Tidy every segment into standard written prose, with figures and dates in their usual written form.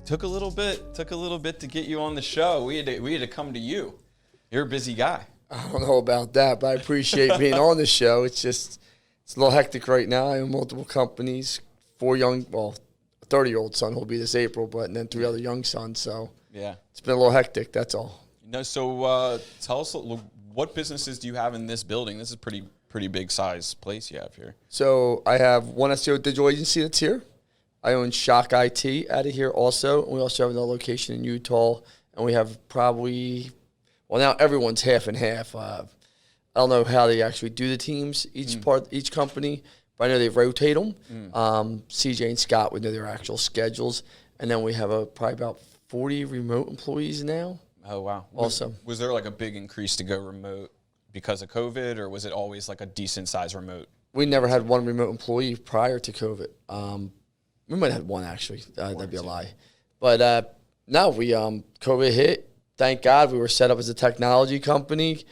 Took a little bit to get you on the show. We had to come to you. You're a busy guy. I don't know about that, but I appreciate being on the show. It's a little hectic right now. I own multiple companies, 30-year-old son who'll be this April, and then 3 other young sons. So yeah, it's been a little hectic. That's all. No, so tell us what businesses do you have in this building? This is pretty big size place you have here. So I have one SEO digital agency that's here. I own ShockIT out of here also. And we also have another location in Utah. And we have now everyone's half and half. I don't know how they actually do the teams, each company, but I know they rotate them. CJ and Scott would know their actual schedules. And then we have probably about 40 remote employees now. Oh, wow. Also. Was there like a big increase to go remote because of COVID, or was it always like a decent size remote? We never had one remote employee prior to COVID. We might have had one, actually. That'd be a lie. But no, COVID hit. Thank God we were set up as a technology company.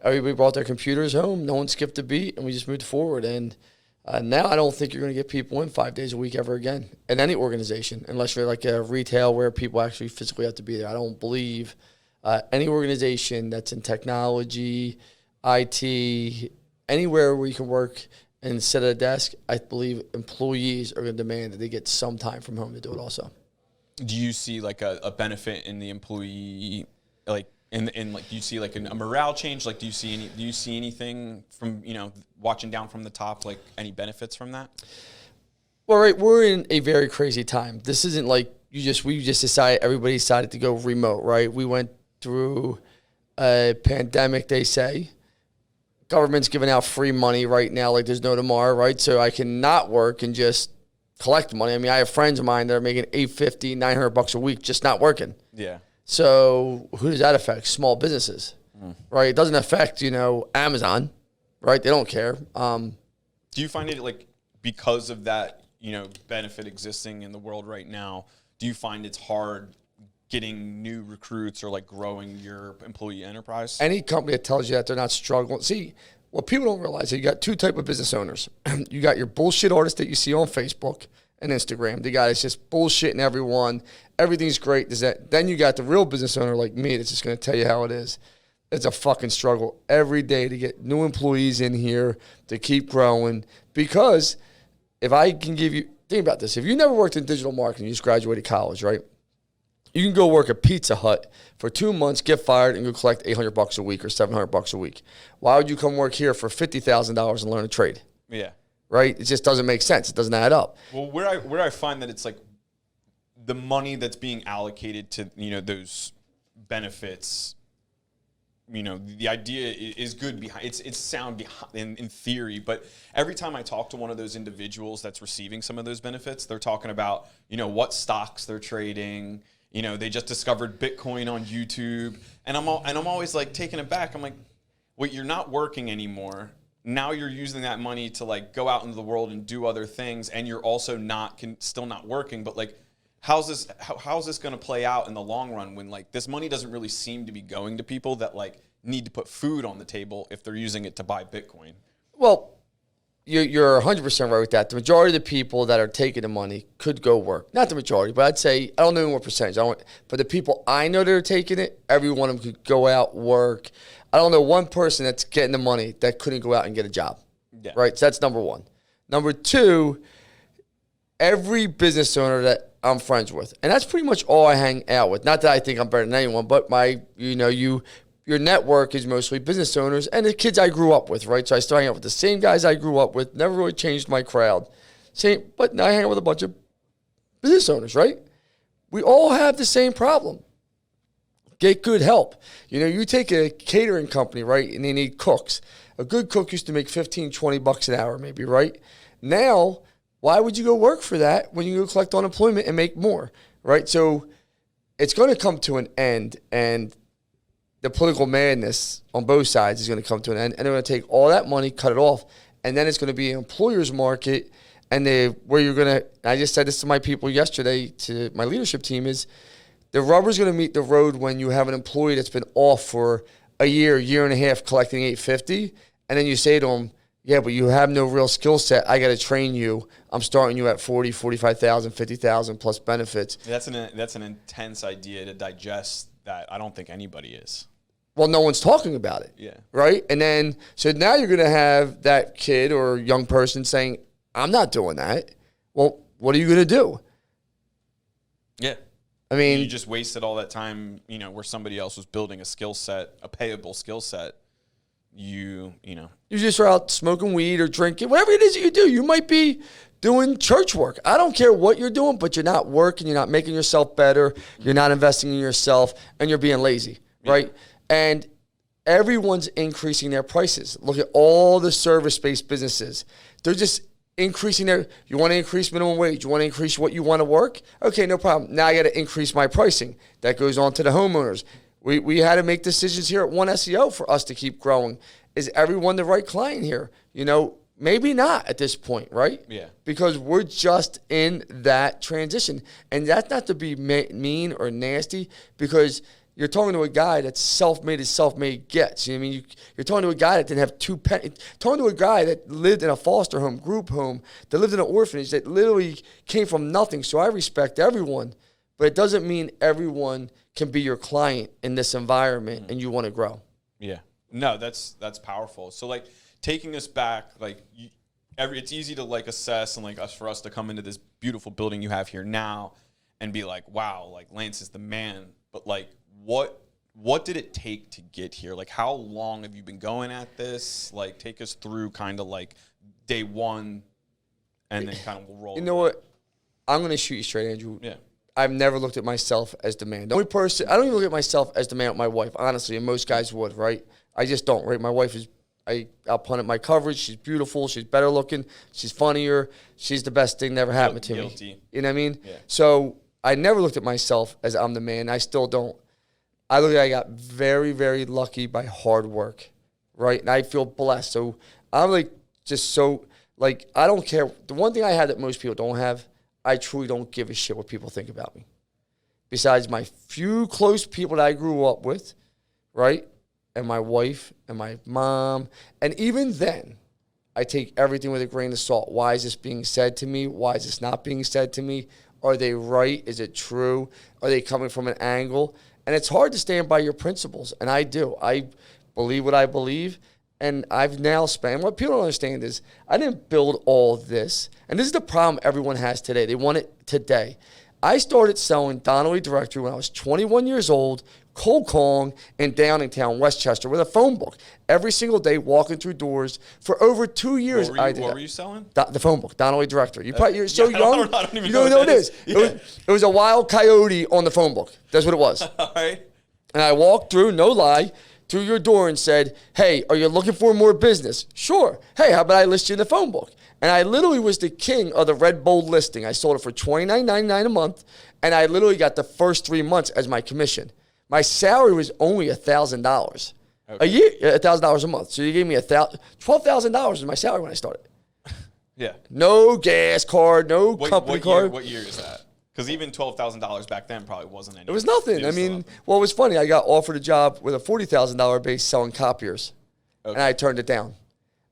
Everybody brought their computers home. No one skipped a beat, and we just moved forward. And now I don't think you're going to get people in 5 days a week ever again in any organization, unless you're like a retail where people actually physically have to be there. I don't believe any organization that's in technology, IT, anywhere where you can work and sit at a desk, I believe employees are going to demand that they get some time from home to do it also. Do you see like a benefit in the employee, like do you see like a morale change? Like, do you see anything from, watching down from the top, like any benefits from that? Well, right, we're in a very crazy everybody decided to go remote, right? We went through a pandemic, they say. Government's giving out free money right now like there's no tomorrow, right? So I cannot work and just collect money. I mean, I have friends of mine that are making $850, $900 a week just not working. Yeah. So who does that affect? Small businesses, right? It doesn't affect, Amazon, right? They don't care. Do you find it like because of that, benefit existing in the world right now, do you find it's hard getting new recruits or like growing your employee enterprise? Any company that tells you that they're not struggling. See, what people don't realize is you got two type of business owners. You got your bullshit artists that you see on Facebook and Instagram. The guy that's just bullshitting everyone. Everything's great. Then you got the real business owner like me that's just going to tell you how it is. It's a fucking struggle every day to get new employees in here to keep growing. Because if I can give you, think about this. If you never worked in digital marketing, you just graduated college, right? You can go work at Pizza Hut for 2 months, get fired, and go collect $800 a week or $700 a week. Why would you come work here for $50,000 and learn a trade? Yeah. Right? It just doesn't make sense. It doesn't add up. Well, where I find that it's like the money that's being allocated to, those benefits, the idea is good behind it's sound behind in theory, but every time I talk to one of those individuals that's receiving some of those benefits, they're talking about, what stocks they're trading. They just discovered Bitcoin on YouTube, and I'm always like taken aback. I'm like, wait, you're not working anymore. Now you're using that money to like go out into the world and do other things, and you're also still not working. But like, how's this going to play out in the long run when like this money doesn't really seem to be going to people that like need to put food on the table if they're using it to buy Bitcoin? Well, you're 100% right with that. The majority of the people that are taking the money could go work. Not the majority, but I'd say, I don't know what percentage. But the people I know that are taking it, every one of them could go out, work. I don't know one person that's getting the money that couldn't go out and get a job. Yeah. Right? So that's number one. Number two, every business owner that I'm friends with, and that's pretty much all I hang out with. Not that I think I'm better than anyone, but your network is mostly business owners and the kids I grew up with, right? So I still hang out with the same guys I grew up with, never really changed my crowd. But now I hang out with a bunch of business owners, right? We all have the same problem. Get good help. You take a catering company, right, and they need cooks. A good cook used to make $15, $20 an hour maybe, right? Now, why would you go work for that when you go collect unemployment and make more, right? So it's going to come to an end, and the political madness on both sides is going to come to an end, and they're going to take all that money, cut it off, and then it's going to be an employer's market, and where you're going to, I just said this to my people yesterday, to my leadership team, is the rubber's going to meet the road when you have an employee that's been off for a year and a half collecting $850, and then you say to them, Yeah, but you have no real skill set. I got to train you. I'm starting you at 40, 45,000, 50,000 plus benefits. That's an intense idea to digest that I don't think anybody is. Well, no one's talking about it. Yeah. Right? And then, so now you're going to have that kid or young person saying, I'm not doing that. Well, what are you going to do? Yeah. I mean, you just wasted all that time, where somebody else was building a skill set, a payable skill set. You just are out smoking weed or drinking, whatever it is that you do. You might be doing church work. I don't care what you're doing, but you're not working. You're not making yourself better. You're not investing in yourself, and you're being lazy, right? And everyone's increasing their prices. Look at all the service-based businesses. They're just increasing you want to increase minimum wage? You want to increase what you want to work? Okay, no problem. Now I got to increase my pricing. That goes on to the homeowners. We had to make decisions here at One SEO for us to keep growing. Is everyone the right client here? Maybe not at this point, right? Yeah. Because we're just in that transition. And that's not to be mean or nasty, because you're talking to a guy that's self-made as self-made gets. You're talking to a guy that didn't have two pennies. Talking to a guy that lived in a foster home, group home, that lived in an orphanage, that literally came from nothing. So I respect everyone, but it doesn't mean everyone can be your client in this environment and you want to grow. Yeah. No, that's powerful. So like taking us back, like it's easy to like assess and like for us to come into this beautiful building you have here now and be like, wow, like Lance is the man. But like what did it take to get here? Like how long have you been going at this? Like take us through kind of like day one and then kind of we'll roll. You know what? I'm going to shoot you straight, Andrew. Yeah. I've never looked at myself as the man. The only person, I don't even look at myself as the man with my wife, honestly, and most guys would, right? I just don't, right? My wife is, I'll punt at my coverage. She's beautiful. She's better looking. She's funnier. She's the best thing that ever happened to me. You know what I mean? Yeah. So I never looked at myself as I'm the man. I still don't. I got very, very lucky by hard work, right? And I feel blessed. So I'm like, just so, like, I don't care. The one thing I have that most people don't have, I truly don't give a shit what people think about me. Besides my few close people that I grew up with, right? And my wife and my mom. And even then, I take everything with a grain of salt. Why is this being said to me? Why is this not being said to me? Are they right? Is it true? Are they coming from an angle? And it's hard to stand by your principles. And I do. I believe what I believe. And I've now spent, what people don't understand is I didn't build all this. And this is the problem everyone has today. They want it today. I started selling Donnelly directory when I was 21 years old, cold calling in Downingtown, Westchester, with a phone book. Every single day, walking through doors for over 2 years. What were you selling? The phone book, Donnelly directory. You're so young. I don't even you don't know what it is. Yeah. It was a wild coyote on the phone book. That's what it was. All right. And I walked through, no lie, through your door and said, hey, are you looking for more business? Sure. Hey, how about I list you in the phone book? And I literally was the king of the red bold listing. I sold it for $29.99 a month, and I literally got the first 3 months as my commission. My salary was only $1,000 a year, $1,000 a month. So you gave me $12,000 was my salary when I started. Yeah. No gas card, no company card. What year is that? Because even $12,000 back then probably wasn't anything. It was nothing. I mean, well, it was funny. I got offered a job with a $40,000 base selling copiers, and I turned it down.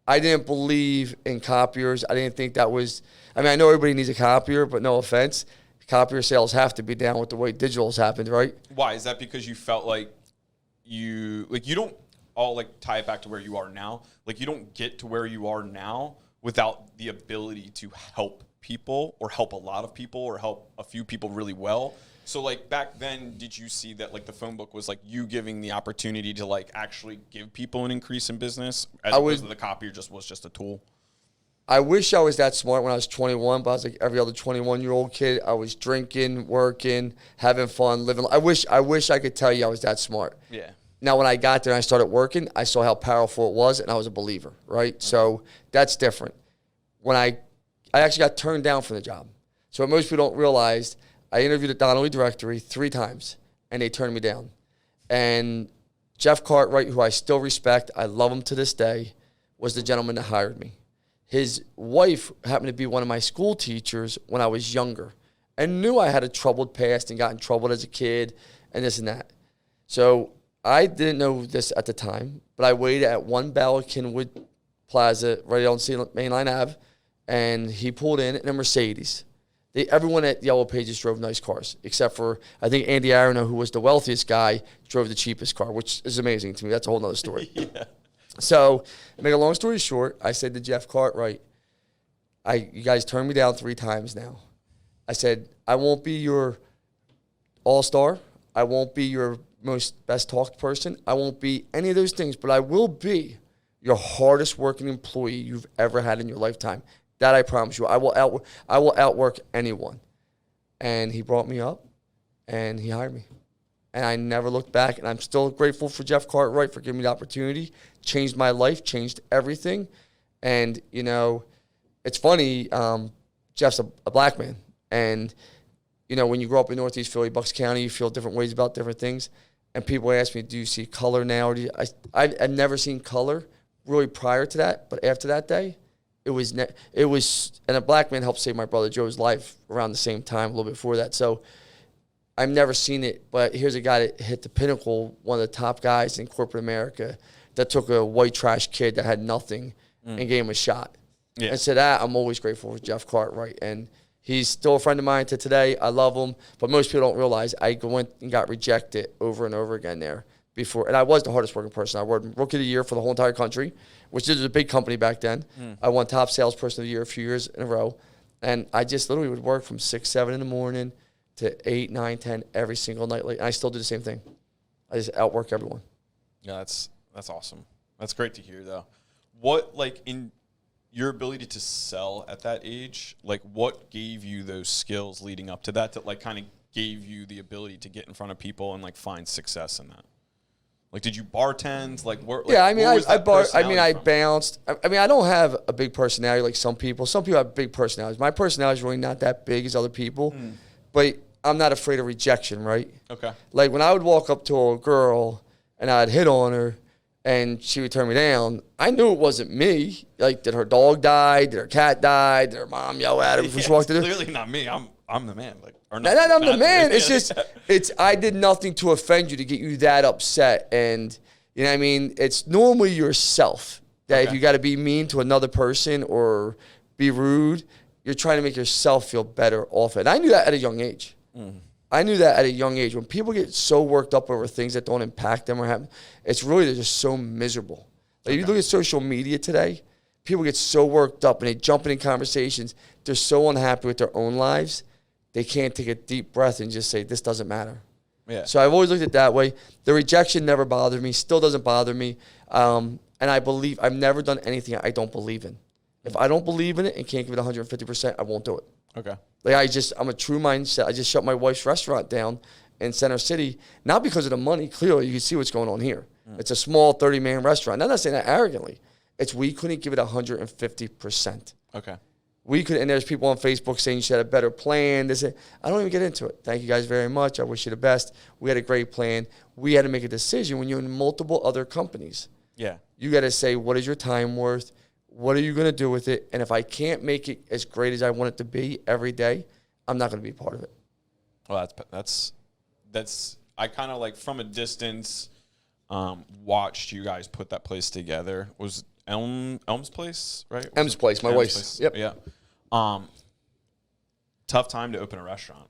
I didn't believe in copiers. I didn't think that was, I mean, I know everybody needs a copier, but no offense. Copier sales have to be down with the way digital has happened, right? Why? Is that because you felt like you don't all like tie it back to where you are now? Like you don't get to where you are now without the ability to help people or help a lot of people or help a few people really well. So like back then, did you see that like the phone book was like you giving the opportunity to like actually give people an increase in business as opposed to the copier was just a tool? I wish I was that smart when I was 21, but I was like every other 21-year-old kid. I was drinking, working, having fun, living. I wish I could tell you I was that smart. Yeah. Now, when I got there and I started working, I saw how powerful it was, and I was a believer, right? Okay. So that's different. When I actually got turned down from the job. So what most people don't realize, I interviewed at Donnelly Directory 3 times, and they turned me down. And Jeff Cartwright, who I still respect, I love him to this day, was the gentleman that hired me. His wife happened to be one of my school teachers when I was younger and knew I had a troubled past and got in trouble as a kid and this and that. So I didn't know this at the time, but I waited at one Bala Kinwood Plaza right on Mainline Ave, and he pulled in a Mercedes. Everyone at Yellow Pages drove nice cars, except for, I think, Andy Arano, who was the wealthiest guy, drove the cheapest car, which is amazing to me. That's a whole nother story. Yeah. So, to make a long story short, I said to Jeff Cartwright, you guys turned me down 3 times now. I said, I won't be your all-star. I won't be your most best talked person. I won't be any of those things, but I will be your hardest working employee you've ever had in your lifetime. That I promise you. I will outwork anyone. And he brought me up, and he hired me. And I never looked back, and I'm still grateful for Jeff Cartwright for giving me the opportunity. Changed my life, changed everything. And, you know, it's funny, Jeff's a black man. And, you know, when you grow up in Northeast Philly, Bucks County, you feel different ways about different things. And people ask me, do you see color now? Or I've never seen color really prior to that, but after that day, it was, and a black man helped save my brother Joe's life around the same time, a little bit before that. So I've never seen it, but here's a guy that hit the pinnacle, one of the top guys in corporate America, that took a white trash kid that had nothing and gave him a shot. Yeah. And so that, I'm always grateful for Jeff Cartwright. And he's still a friend of mine to today. I love him, but most people don't realize I went and got rejected over and over again there before. And I was the hardest working person. I won Rookie of the Year for the whole entire country, which was a big company back then. I won Top Salesperson of the Year a few years in a row. And I just literally would work from 6, 7 in the morning to 8, 9, 10 every single night. And I still do the same thing. I just outwork everyone. Yeah, that's awesome. That's great to hear, though. What, like, in your ability to sell at that age, like, what gave you those skills leading up to that like, kind of gave you the ability to get in front of people and, like, find success in that? Like, did you bartend? Like, where? Like, yeah, I mean, I from? bounced. I mean, I don't have a big personality like some people. Some people have big personalities. My personality is really not that big as other people, but I'm not afraid of rejection, right? Okay. Like, when I would walk up to a girl and I'd hit on her and she would turn me down, I knew it wasn't me. Like, did her dog die? Did her cat die? Did her mom yell at her before she walked in? Clearly not me. I'm the man. Like, or not, I'm the man. It's just, I did nothing to offend you to get you that upset. And, you know what I mean? It's normally yourself. That if you got to be mean to another person or be rude, you're trying to make yourself feel better off it. And I knew that at a young age. I knew that at a young age. When people get so worked up over things that don't impact them or happen, it's really, they're just so miserable. Like, you look at social media today, people get so worked up and they jump in conversations. They're so unhappy with their own lives, they can't take a deep breath and just say, this doesn't matter. Yeah. So I've always looked at it that way. The rejection never bothered me, still doesn't bother me. And I believe, I've never done anything I don't believe in. If I don't believe in it and can't give it 150%, I won't do it. Okay. Like, I'm a true mindset. I just shut my wife's restaurant down in Center City, not because of the money. Clearly, you can see what's going on here. It's a small 30-man restaurant. I'm not saying that arrogantly. It's we couldn't give it 150%. Okay. We could, and there's people on Facebook saying you should have a better plan. I don't even get into it. Thank you guys very much. I wish you the best. We had a great plan. We had to make a decision when you're in multiple other companies. Yeah. You got to say, what is your time worth? What are you going to do with it? And if I can't make it as great as I want it to be every day, I'm not going to be a part of it. Well, that's I kind of, like, from a distance watched you guys put that place together. Was Elm's Place, right? Elm's Place, my wife's. Yep. Yeah. Tough time to open a restaurant.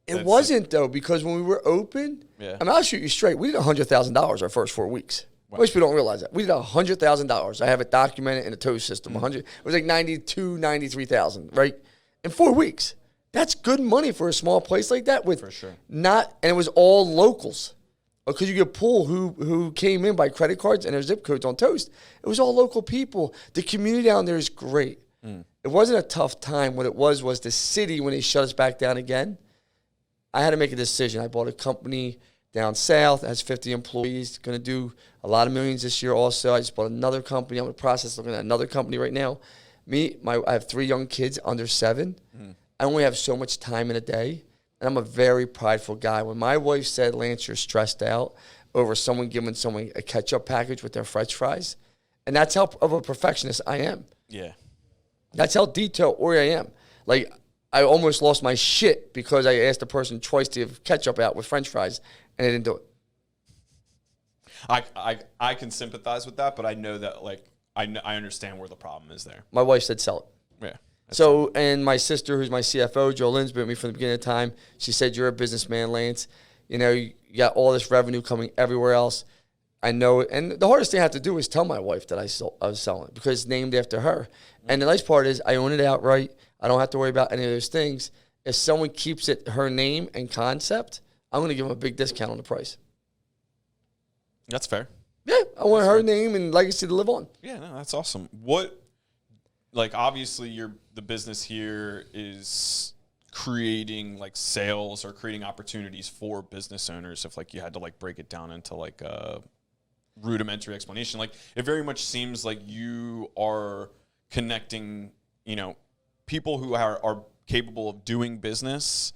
It wasn't, though, because when we were open, I mean, I'll shoot you straight. We did $100,000 our first 4 weeks. Wow. Most people don't realize that. We did $100,000. I have it documented in a toast system. 100. It was like 92, 93,000, right? In 4 weeks. That's good money for a small place like that. For sure. And it was all locals. Because you could pull who came in by credit cards and their zip codes on toast. It was all local people. The community down there is great. It wasn't a tough time. What it was the city, when they shut us back down again, I had to make a decision. I bought a company down south that has 50 employees, going to do a lot of millions this year also. I just bought another company. I'm in the process of looking at another company right now. I have 3 young kids under 7. I only have so much time in a day. And I'm a very prideful guy. When my wife said, Lance, you're stressed out over someone giving someone a ketchup package with their French fries, and that's how of a perfectionist I am. Yeah. That's how detail-oriented I am. Like, I almost lost my shit because I asked the person twice to give ketchup out with French fries, and they didn't do it. I can sympathize with that, but I know that, like, I understand where the problem is there. My wife said sell it. Yeah. So, and my sister, who's my CFO, Jo Lynn's been with me from the beginning of time. She said, "You're a businessman, Lance. You know, you got all this revenue coming everywhere else. I know it." And the hardest thing I have to do is tell my wife that I was selling it because it's named after her. And the nice part is I own it outright. I don't have to worry about any of those things. If someone keeps it her name and concept, I'm going to give them a big discount on the price. That's fair. Yeah, I want her name and legacy to live on. Yeah, no, that's awesome. What, like, obviously, the business here is creating like sales or creating opportunities for business owners. If like you had to like break it down into like a rudimentary explanation, like it very much seems like you are connecting, you know, people who are capable of doing business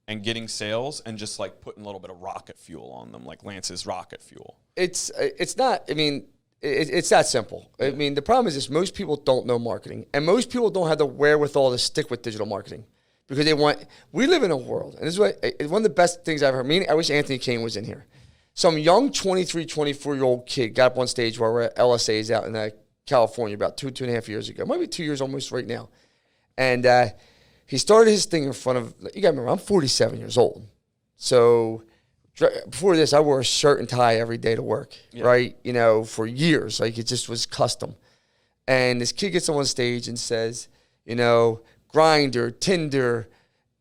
and getting sales and just like putting a little bit of rocket fuel on them, like Lance's rocket fuel. It's not, I mean, it's that simple. I mean, the problem is this: most people don't know marketing, and most people don't have the wherewithal to stick with digital marketing because we live in a world, and this is one of the best things I've heard. I wish Anthony Kane was in here. Some young 23, 24-year-old kid got up on stage while we're at LSA's out in California about two and a half years ago, maybe 2 years almost right now. And he started his thing in front of, you got to remember, I'm 47 years old. So before this, I wore a shirt and tie every day to work, right? You know, for years. Like, it just was custom. And this kid gets on stage and says, you know, Grindr, Tinder,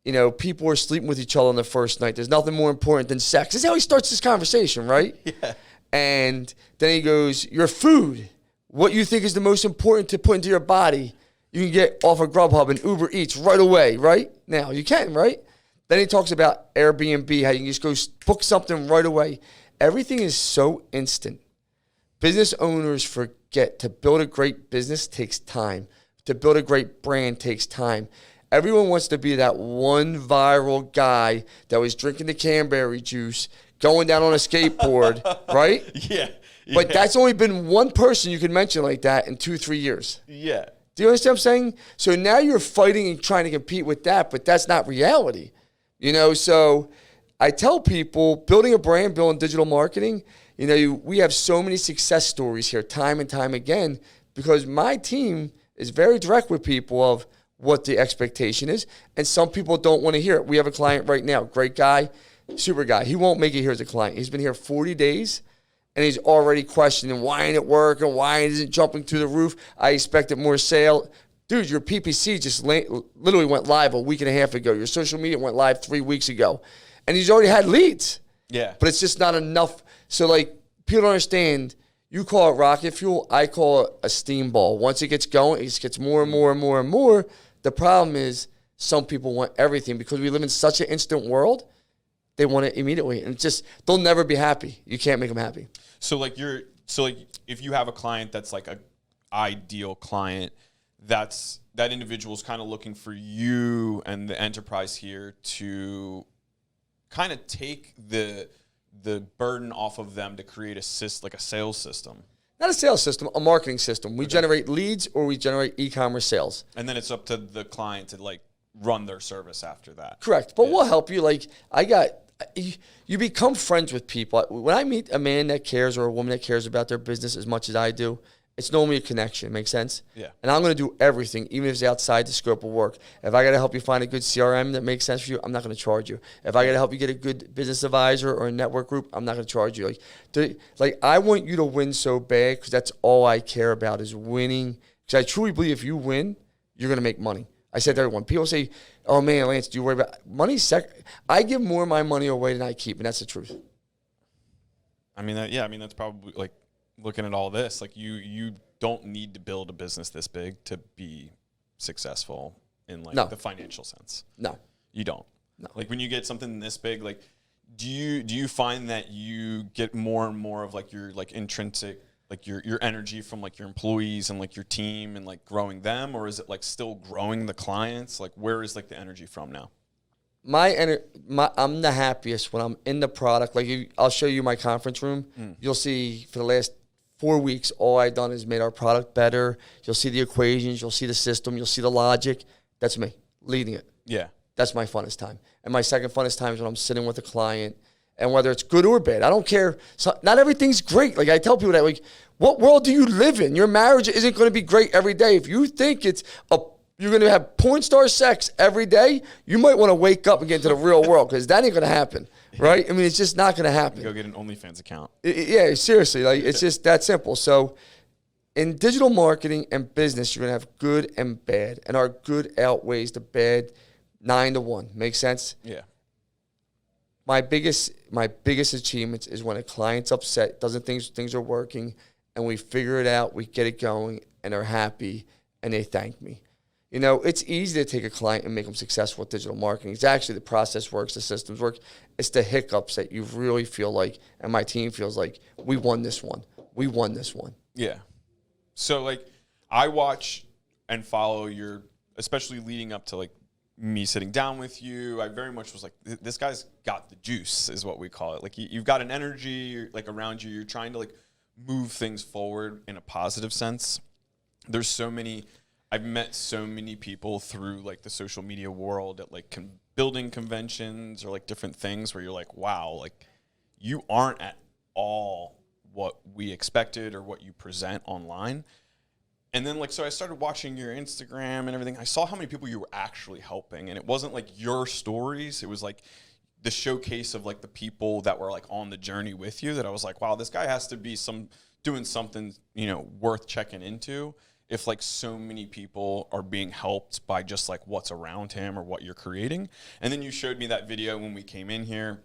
you know, people are sleeping with each other on the first night. There's nothing more important than sex. This is how he starts this conversation, right? Yeah. And then he goes, your food, what you think is the most important to put into your body, you can get off of Grubhub and Uber Eats right away, right? Now, you can, right? Then he talks about Airbnb, how you can just go book something right away. Everything is so instant. Business owners forget to build a great business takes time. To build a great brand takes time. Everyone wants to be that one viral guy that was drinking the cranberry juice, going down on a skateboard, right? Yeah. But that's only been one person you can mention like that in 2-3 years. Yeah. Do you understand what I'm saying? So now you're fighting and trying to compete with that, but that's not reality. You know, so I tell people, building a brand, building digital marketing, you know, we have so many success stories here time and time again because my team is very direct with people of what the expectation is, and some people don't want to hear it. We have a client right now, great guy, super guy. He won't make it here as a client. He's been here 40 days, and he's already questioning why ain't it working, why isn't it jumping through the roof. I expected more sale. Dude, your PPC just literally went live a week and a half ago. Your social media went live 3 weeks ago, and he's already had leads. Yeah. But it's just not enough. So, like, people don't understand. You call it rocket fuel. I call it a steam ball. Once it gets going, it just gets more and more and more and more. The problem is some people want everything because we live in such an instant world. They want it immediately, and it's just they'll never be happy. You can't make them happy. So if you have a client that's like a ideal client, that individual's kind of looking for you and the enterprise here to kind of take the burden off of them to create a sales system. Not a sales system, a marketing system. We generate leads or we generate e-commerce sales. And then it's up to the client to like run their service after that. Correct. But we'll help you. Like you become friends with people. When I meet a man that cares or a woman that cares about their business as much as I do, it's normally a connection. Make sense? Yeah. And I'm going to do everything, even if it's outside the scope of work. If I got to help you find a good CRM that makes sense for you, I'm not going to charge you. If I got to help you get a good business advisor or a network group, I'm not going to charge you. Like I want you to win so bad because that's all I care about is winning. Because I truly believe if you win, you're going to make money. I said to everyone, people say, oh man, Lance, do you worry about money? I give more of my money away than I keep, and that's the truth. I mean, that's probably like, looking at all this, like you don't need to build a business this big to be successful in like the financial sense. No, you don't. No. Like when you get something this big, like do you find that you get more and more of like your like intrinsic, like your energy from like your employees and like your team and like growing them, or is it like still growing the clients? Like where is like the energy from now? I'm the happiest when I'm in the product. Like I'll show you my conference room. You'll see for the last 4 weeks, all I've done is made our product better. You'll see the equations. You'll see the system. You'll see the logic. That's me leading it. Yeah. That's my funnest time. And my second funnest time is when I'm sitting with a client And whether it's good or bad, I don't care. So, not everything's great. Like I tell people that, like, what world do you live in? Your marriage isn't going to be great every day. If you think you're going to have porn star sex every day, you might want to wake up and get into the real world, because that ain't going to happen, right? I mean, it's just not going to happen. Go get an OnlyFans account. Yeah, seriously. Like, it's just that simple. So in digital marketing and business, you're going to have good and bad, and our good outweighs the bad 9-to-1. Make sense? Yeah. My biggest achievements is when a client's upset, doesn't think things are working, and we figure it out, we get it going, and they're happy, and they thank me. You know, it's easy to take a client and make them successful with digital marketing. It's actually the process works, the systems work. It's the hiccups that you really feel like, and my team feels like, we won this one. We won this one. Yeah. So, like, I watch and follow your, especially leading up to, like, me sitting down with you, I very much was like, this guy's got the juice, is what we call it. Like, you've got an energy, like, around you. You're trying to, like, move things forward in a positive sense. There's so many, I've met so many people through, like, the social media world at, like, building conventions or, like, different things where you're like, wow, like, you aren't at all what we expected or what you present online. And then, like, so I started watching your Instagram and everything. I saw how many people you were actually helping. And it wasn't, like, your stories. It was, like, the showcase of, like, the people that were, like, on the journey with you, that I was like, wow, this guy has to be doing something, you know, worth checking into if, like, so many people are being helped by just, like, what's around him or what you're creating. And then you showed me that video when we came in here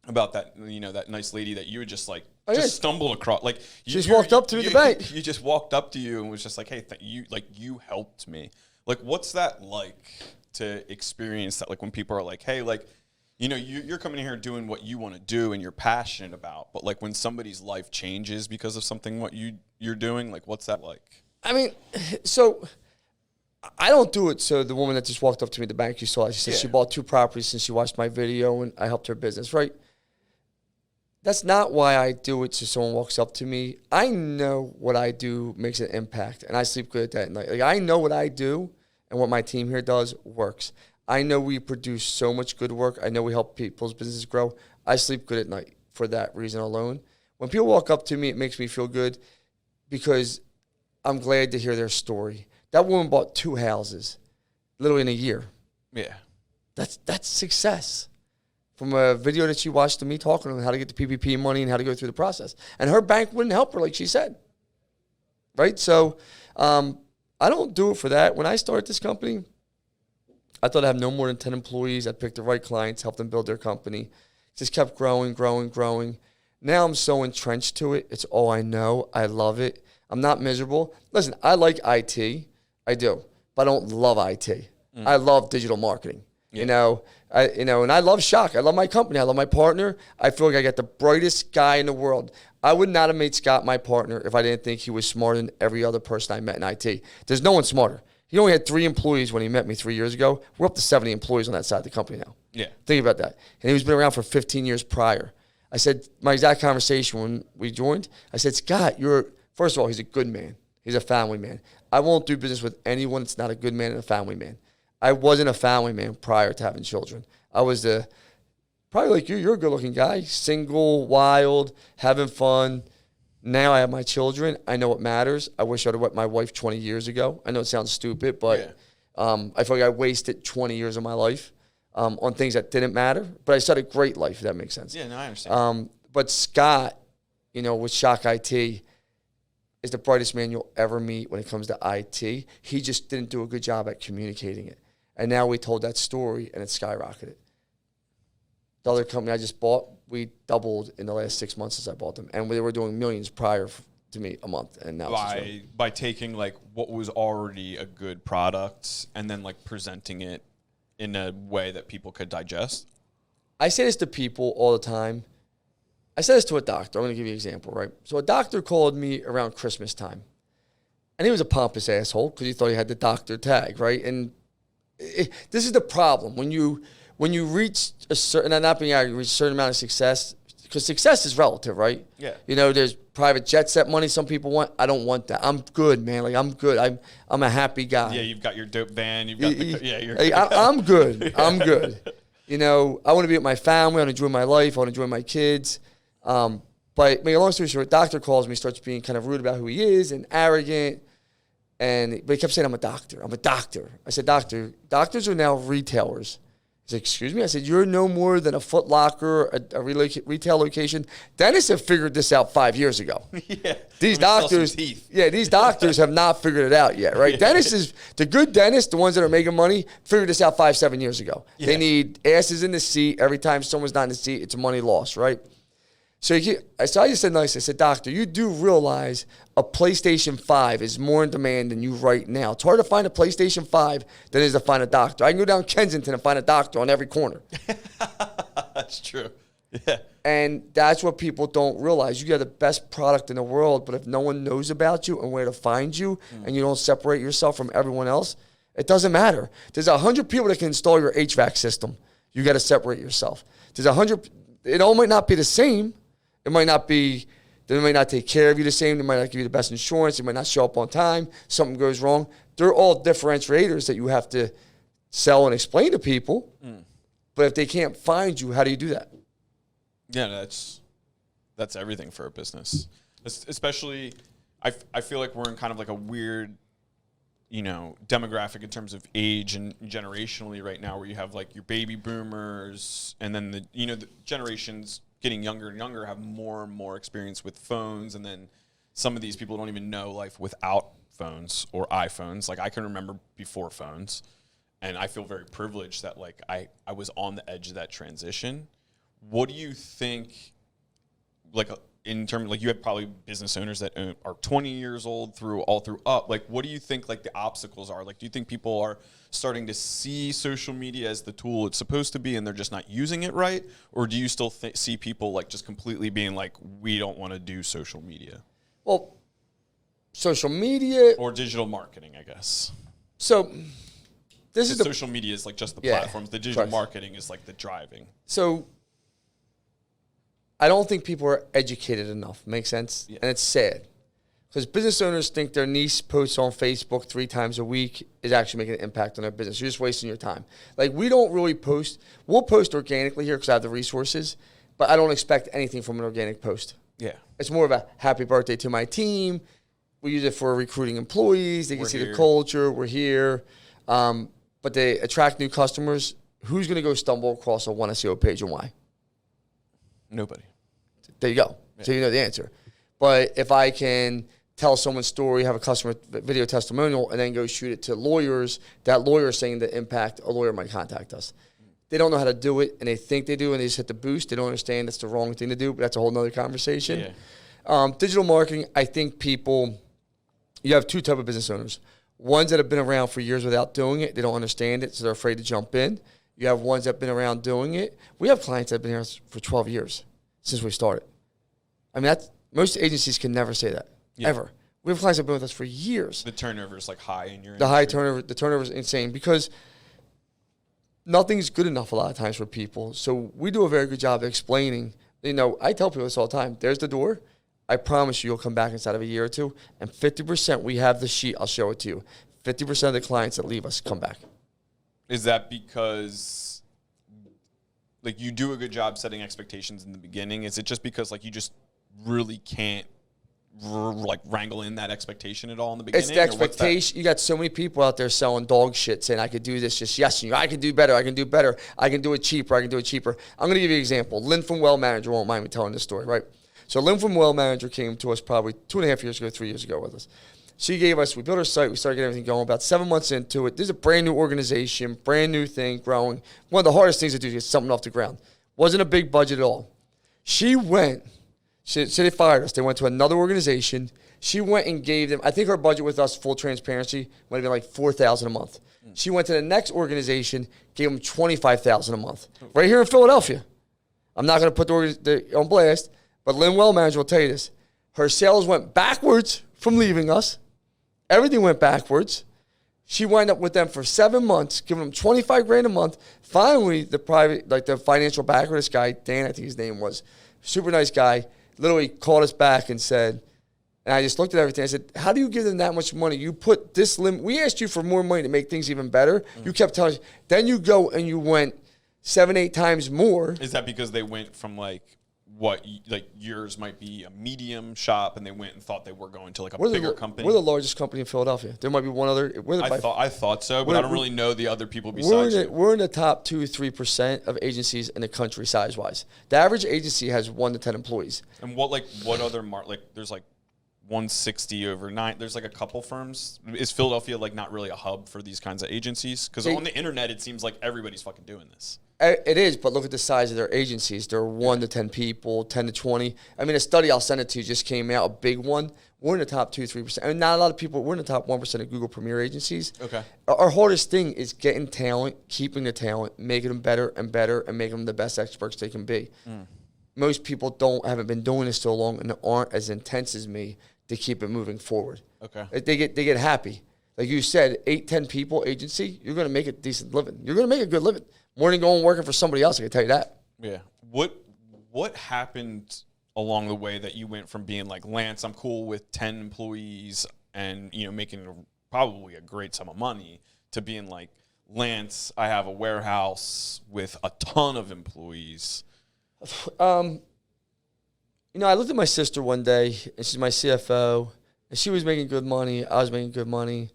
about that, you know, that nice lady that you would just, like, stumbled across. Like, she just walked up to the bank. You just walked up to you and was just like, hey, you helped me. Like, what's that like to experience that? Like, when people are like, hey, like, you know, you're coming in here doing what you want to do and you're passionate about, but, like, when somebody's life changes because of something you're doing, like, what's that like? I mean, so I don't do it. So the woman that just walked up to me at the bank, you saw, she said she bought 2 properties since she watched my video and I helped her business, right? That's not why I do it so someone walks up to me. I know what I do makes an impact, and I sleep good at that at night. Like, I know what I do and what my team here does works. I know we produce so much good work. I know we help people's businesses grow. I sleep good at night for that reason alone. When people walk up to me, it makes me feel good because I'm glad to hear their story. That woman bought 2 houses literally in a year. Yeah. That's success. From a video that she watched of me talking on how to get the PPP money and how to go through the process. And her bank wouldn't help her, like she said. Right? So I don't do it for that. When I started this company, I thought I'd have no more than 10 employees. I'd pick the right clients, help them build their company. Just kept growing. Now I'm so entrenched to it. It's all I know. I love it. I'm not miserable. Listen, I like IT. I do. But I don't love IT. I love digital marketing. Yeah. And I love Shock. I love my company. I love my partner. I feel like I got the brightest guy in the world. I would not have made Scott my partner if I didn't think he was smarter than every other person I met in IT. There's no one smarter. He only had 3 employees when he met me 3 years ago. We're up to 70 employees on that side of the company now. Yeah. Think about that. And he's been around for 15 years prior. I said, my exact conversation when we joined, I said, Scott, first of all, he's a good man. He's a family man. I won't do business with anyone that's not a good man and a family man. I wasn't a family man prior to having children. I was probably like you. You're a good-looking guy, single, wild, having fun. Now I have my children. I know what matters. I wish I'd have met my wife 20 years ago. I know it sounds stupid, but I feel like I wasted 20 years of my life on things that didn't matter. But I started a great life, if that makes sense. Yeah, no, I understand. But Scott, with ShockIT, is the brightest man you'll ever meet when it comes to IT. He just didn't do a good job at communicating it. And now we told that story, and it skyrocketed. The other company I just bought, we doubled in the last 6 months since I bought them. And they were doing millions prior to me a month. And now by taking, like, what was already a good product and then, like, presenting it in a way that people could digest? I say this to people all the time. I said this to a doctor. I'm going to give you an example, right? So a doctor called me around Christmas time. And he was a pompous asshole because he thought he had the doctor tag, right? And this is the problem. When you reach a certain, I'm not being arrogant, reach a certain amount of success, because success is relative, right? Yeah. There's private jet set money some people want. I don't want that. I'm good, man. Like, I'm good. I'm a happy guy. Yeah, you've got your dope van. You've got you're I'm good. I'm good. You know, I want to be with my family. I want to enjoy my life. I want to enjoy my kids. But make a long story short, doctor calls me, starts being kind of rude about who he is and arrogant. But he kept saying, I'm a doctor. I'm a doctor. I said, doctor, doctors are now retailers. He said, excuse me? I said, you're no more than a Foot Locker, a retail location. Dentists have figured this out 5 years ago. Yeah. These doctors, these doctors have not figured it out yet, right? Dentists, the good dentists, the ones that are making money, figured this out 5-7 years ago. Yeah. They need asses in the seat. Every time someone's not in the seat, it's a money loss, right? So I just said nice. I said, doctor, you do realize a PlayStation 5 is more in demand than you right now. It's hard to find a PlayStation 5 than it is to find a doctor. I can go down Kensington and find a doctor on every corner. That's true. Yeah. And that's what people don't realize. You got the best product in the world, but if no one knows about you and where to find you and you don't separate yourself from everyone else, it doesn't matter. There's 100 people that can install your HVAC system. You got to separate yourself. There's 100. It all might not be the same. It might not be, they might not take care of you the same. They might not give you the best insurance. They might not show up on time. Something goes wrong. They're all differentiators that you have to sell and explain to people. But if they can't find you, how do you do that? Yeah, that's everything for a business. Especially, I feel like we're in kind of like a weird, you know, demographic in terms of age and generationally right now, where you have like your baby boomers and then the generations getting younger and younger have more and more experience with phones, and then some of these people don't even know life without phones or iPhones. Like, I can remember before phones, and I feel very privileged that like I was on the edge of that transition. What do you think, like in terms, like you have probably business owners that are 20 years old through up, like what do you think like the obstacles are? Like, do you think people are starting to see social media as the tool it's supposed to be and they're just not using it right? Or do you still see people like just completely being like, we don't want to do social media? Well, social media. Or digital marketing, I guess. So this is social media is like just the platforms. The digital marketing is like the driving. So I don't think people are educated enough. Makes sense? Yeah. And it's sad. Because business owners think their niece posts on Facebook 3 times a week is actually making an impact on their business. You're just wasting your time. Like, we don't really post. We'll post organically here because I have the resources, but I don't expect anything from an organic post. Yeah. It's more of a happy birthday to my team. We use it for recruiting employees. They can see the culture. We're here. But they attract new customers. Who's going to go stumble across a one SEO page and why? Nobody. There you go. Yeah. So you know the answer. But if I can tell someone's story, have a customer video testimonial, and then go shoot it to lawyers, that lawyer saying the impact, a lawyer might contact us. They don't know how to do it, and they think they do, and they just hit the boost. They don't understand that's the wrong thing to do, but that's a whole nother conversation. Yeah. Digital marketing, I think you have 2 types of business owners. Ones that have been around for years without doing it. They don't understand it, so they're afraid to jump in. You have ones that have been around doing it. We have clients that have been here for 12 years since we started. I mean, most agencies can never say that, ever. We have clients that have been with us for years. The turnover is like high in your industry. The turnover is insane because nothing's good enough a lot of times for people. So we do a very good job of explaining. You know, I tell people this all the time. There's the door. I promise you'll come back inside of a year or 2. And 50%, we have the sheet. I'll show it to you. 50% of the clients that leave us come back. Is that because, like, you do a good job setting expectations in the beginning? Is it just because, like, you just really can't, like, wrangle in that expectation at all in the beginning? It's the expectation. You got so many people out there selling dog shit, saying, I could do this, just yes, I can do better, I can do better, I can do it cheaper, I can do it cheaper. I'm going to give you an example. Lynn from Well Manager won't mind me telling this story, right? So Lynn from Well Manager came to us probably 2.5 years ago, 3 years ago with us. She gave us, we built our site, we started getting everything going. About 7 months into it, this is a brand new organization, brand new thing, growing. One of the hardest things to do is get something off the ground. Wasn't a big budget at all. She they fired us. They went to another organization. She went and gave them, I think her budget with us, full transparency, might have been like $4,000 a month. She went to the next organization, gave them $25,000 a month. Right here in Philadelphia. I'm not going to put the on blast, but Lynn Well Manager will tell you this. Her sales went backwards from leaving us. Everything went backwards. She wound up with them for 7 months, giving them $25,000 a month. Finally, the financial backer, this guy, Dan, I think his name was, super nice guy, literally called us back and said, and I just looked at everything. I said, how do you give them that much money? You put this limit. We asked you for more money to make things even better. You kept telling us. Then you go and you went 7-8 times more. Is that because they went from like yours might be a medium shop, and they went and thought they were going to like a bigger company? We're the largest company in Philadelphia. There might be one other. I thought so, but I don't really know the other people besides you. We're in the top 2-3% of agencies in the country size wise. The average agency has 1 to 10 employees. And what other there's like 160 over 9. There's like a couple firms. Is Philadelphia like not really a hub for these kinds of agencies? Because on the internet, it seems like everybody's fucking doing this. It is, but look at the size of their agencies. They're 1 to 10 people, 10 to 20. I mean, a study I'll send it to you just came out, a big one. We're in the top 2-3%. I mean, not a lot of people. We're in the top 1% of Google Premier agencies. Okay. Our hardest thing is getting talent, keeping the talent, making them better and better, and making them the best experts they can be. Most people haven't been doing this so long and aren't as intense as me to keep it moving forward. Okay. They get happy. Like you said, 8-10 people agency, you're going to make a decent living. You're going to make a good living. More than going working for somebody else, I can tell you that. Yeah. What happened along the way that you went from being like, Lance, I'm cool with 10 employees and, making probably a great sum of money, to being like, Lance, I have a warehouse with a ton of employees? I looked at my sister one day, and she's my CFO, and she was making good money. I was making good money.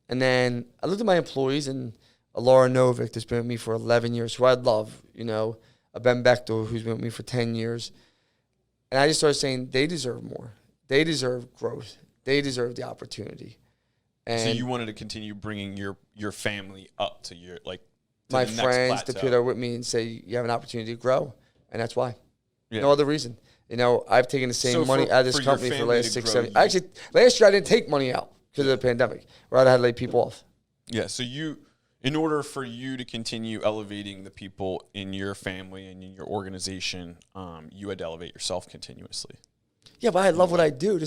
And then I looked at my employees, and Laura Novick, that's been with me for 11 years, who I love, a Ben Bechtel, who's been with me for 10 years. And I just started saying they deserve more. They deserve growth. They deserve the opportunity. And so you wanted to continue bringing your family up to your, like, to my the next friends, the plateau. people that are with me, and say, you have an opportunity to grow. And that's why. Yeah. No other reason. I've taken the same money out of this company for the last 6, 7 years. Actually, last year I didn't take money out because of the pandemic, where I had to lay people off. Yeah, so in order for you to continue elevating the people in your family and in your organization, you had to elevate yourself continuously. Yeah, but I love what I do.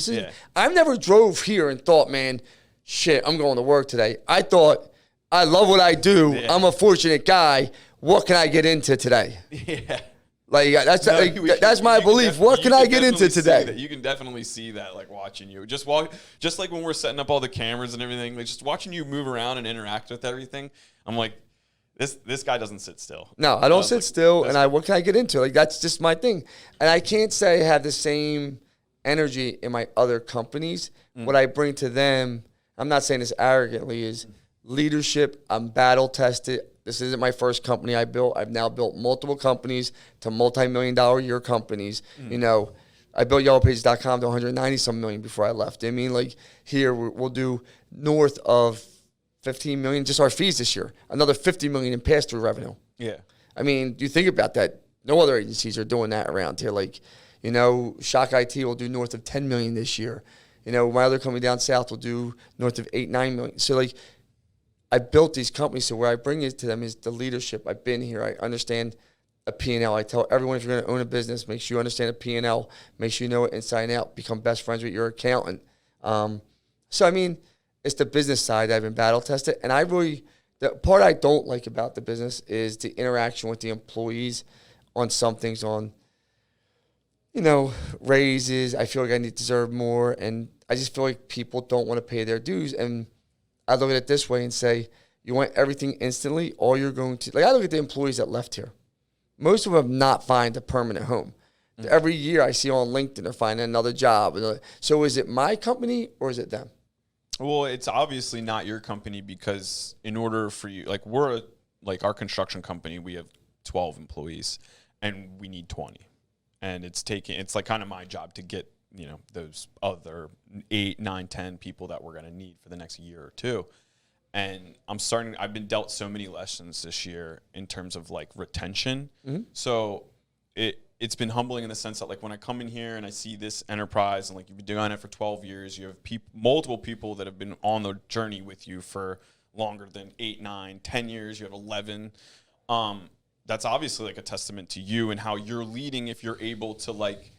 I never drove here and thought, man, shit, I'm going to work today. I thought, I love what I do. Yeah. I'm a fortunate guy. What can I get into today? Yeah. Like that's my belief. What can I get into today? You can definitely see that, like, watching you. Just like when we're setting up all the cameras and everything, like, just watching you move around and interact with everything. I'm like, this guy doesn't sit still. No, I don't sit still. And what can I get into? Like, that's just my thing. And I can't say I have the same energy in my other companies. What I bring to them, I'm not saying this arrogantly, is leadership. I'm battle tested. This isn't my first company I built. I've now built multiple companies to multi-million-dollar year companies. I built YellowPages.com to 190-some million before I left. I mean, like, here we'll do north of 15 million just our fees this year. Another 50 million in pass-through revenue. Yeah. I mean, you think about that. No other agencies are doing that around here. Like, ShockIT will do north of 10 million this year. My other company down south will do north of 8-9 million. So, like, I built these companies, so where I bring it to them is the leadership. I've been here. I understand a P&L. I tell everyone, if you're going to own a business, make sure you understand a P&L. Make sure you know it inside and out. Become best friends with your accountant. So, I mean, it's the business side that I've been battle tested. And the part I don't like about the business is the interaction with the employees on some things, on, raises. I feel like I deserve more. And I just feel like people don't want to pay their dues. And I look at it this way and say, you want everything instantly, all you're going to, like, I look at the employees that left here. Most of them have not find a permanent home. Mm-hmm. Every year I see on LinkedIn they're finding another job. So is it my company or is it them? Well, it's obviously not your company, because in order for you, like, our construction company, we have 12 employees and we need 20. And it's like kind of my job to get, those other 8, 9, 10 people that we're going to need for the next year or two. And I've been dealt so many lessons this year in terms of, like, retention. Mm-hmm. So it's been humbling in the sense that, like, when I come in here and I see this enterprise and, like, you've been doing it for 12 years, you have multiple people that have been on the journey with you for longer than 8, 9, 10 years. You have 11. That's obviously, like, a testament to you and how you're leading, if you're able to, like,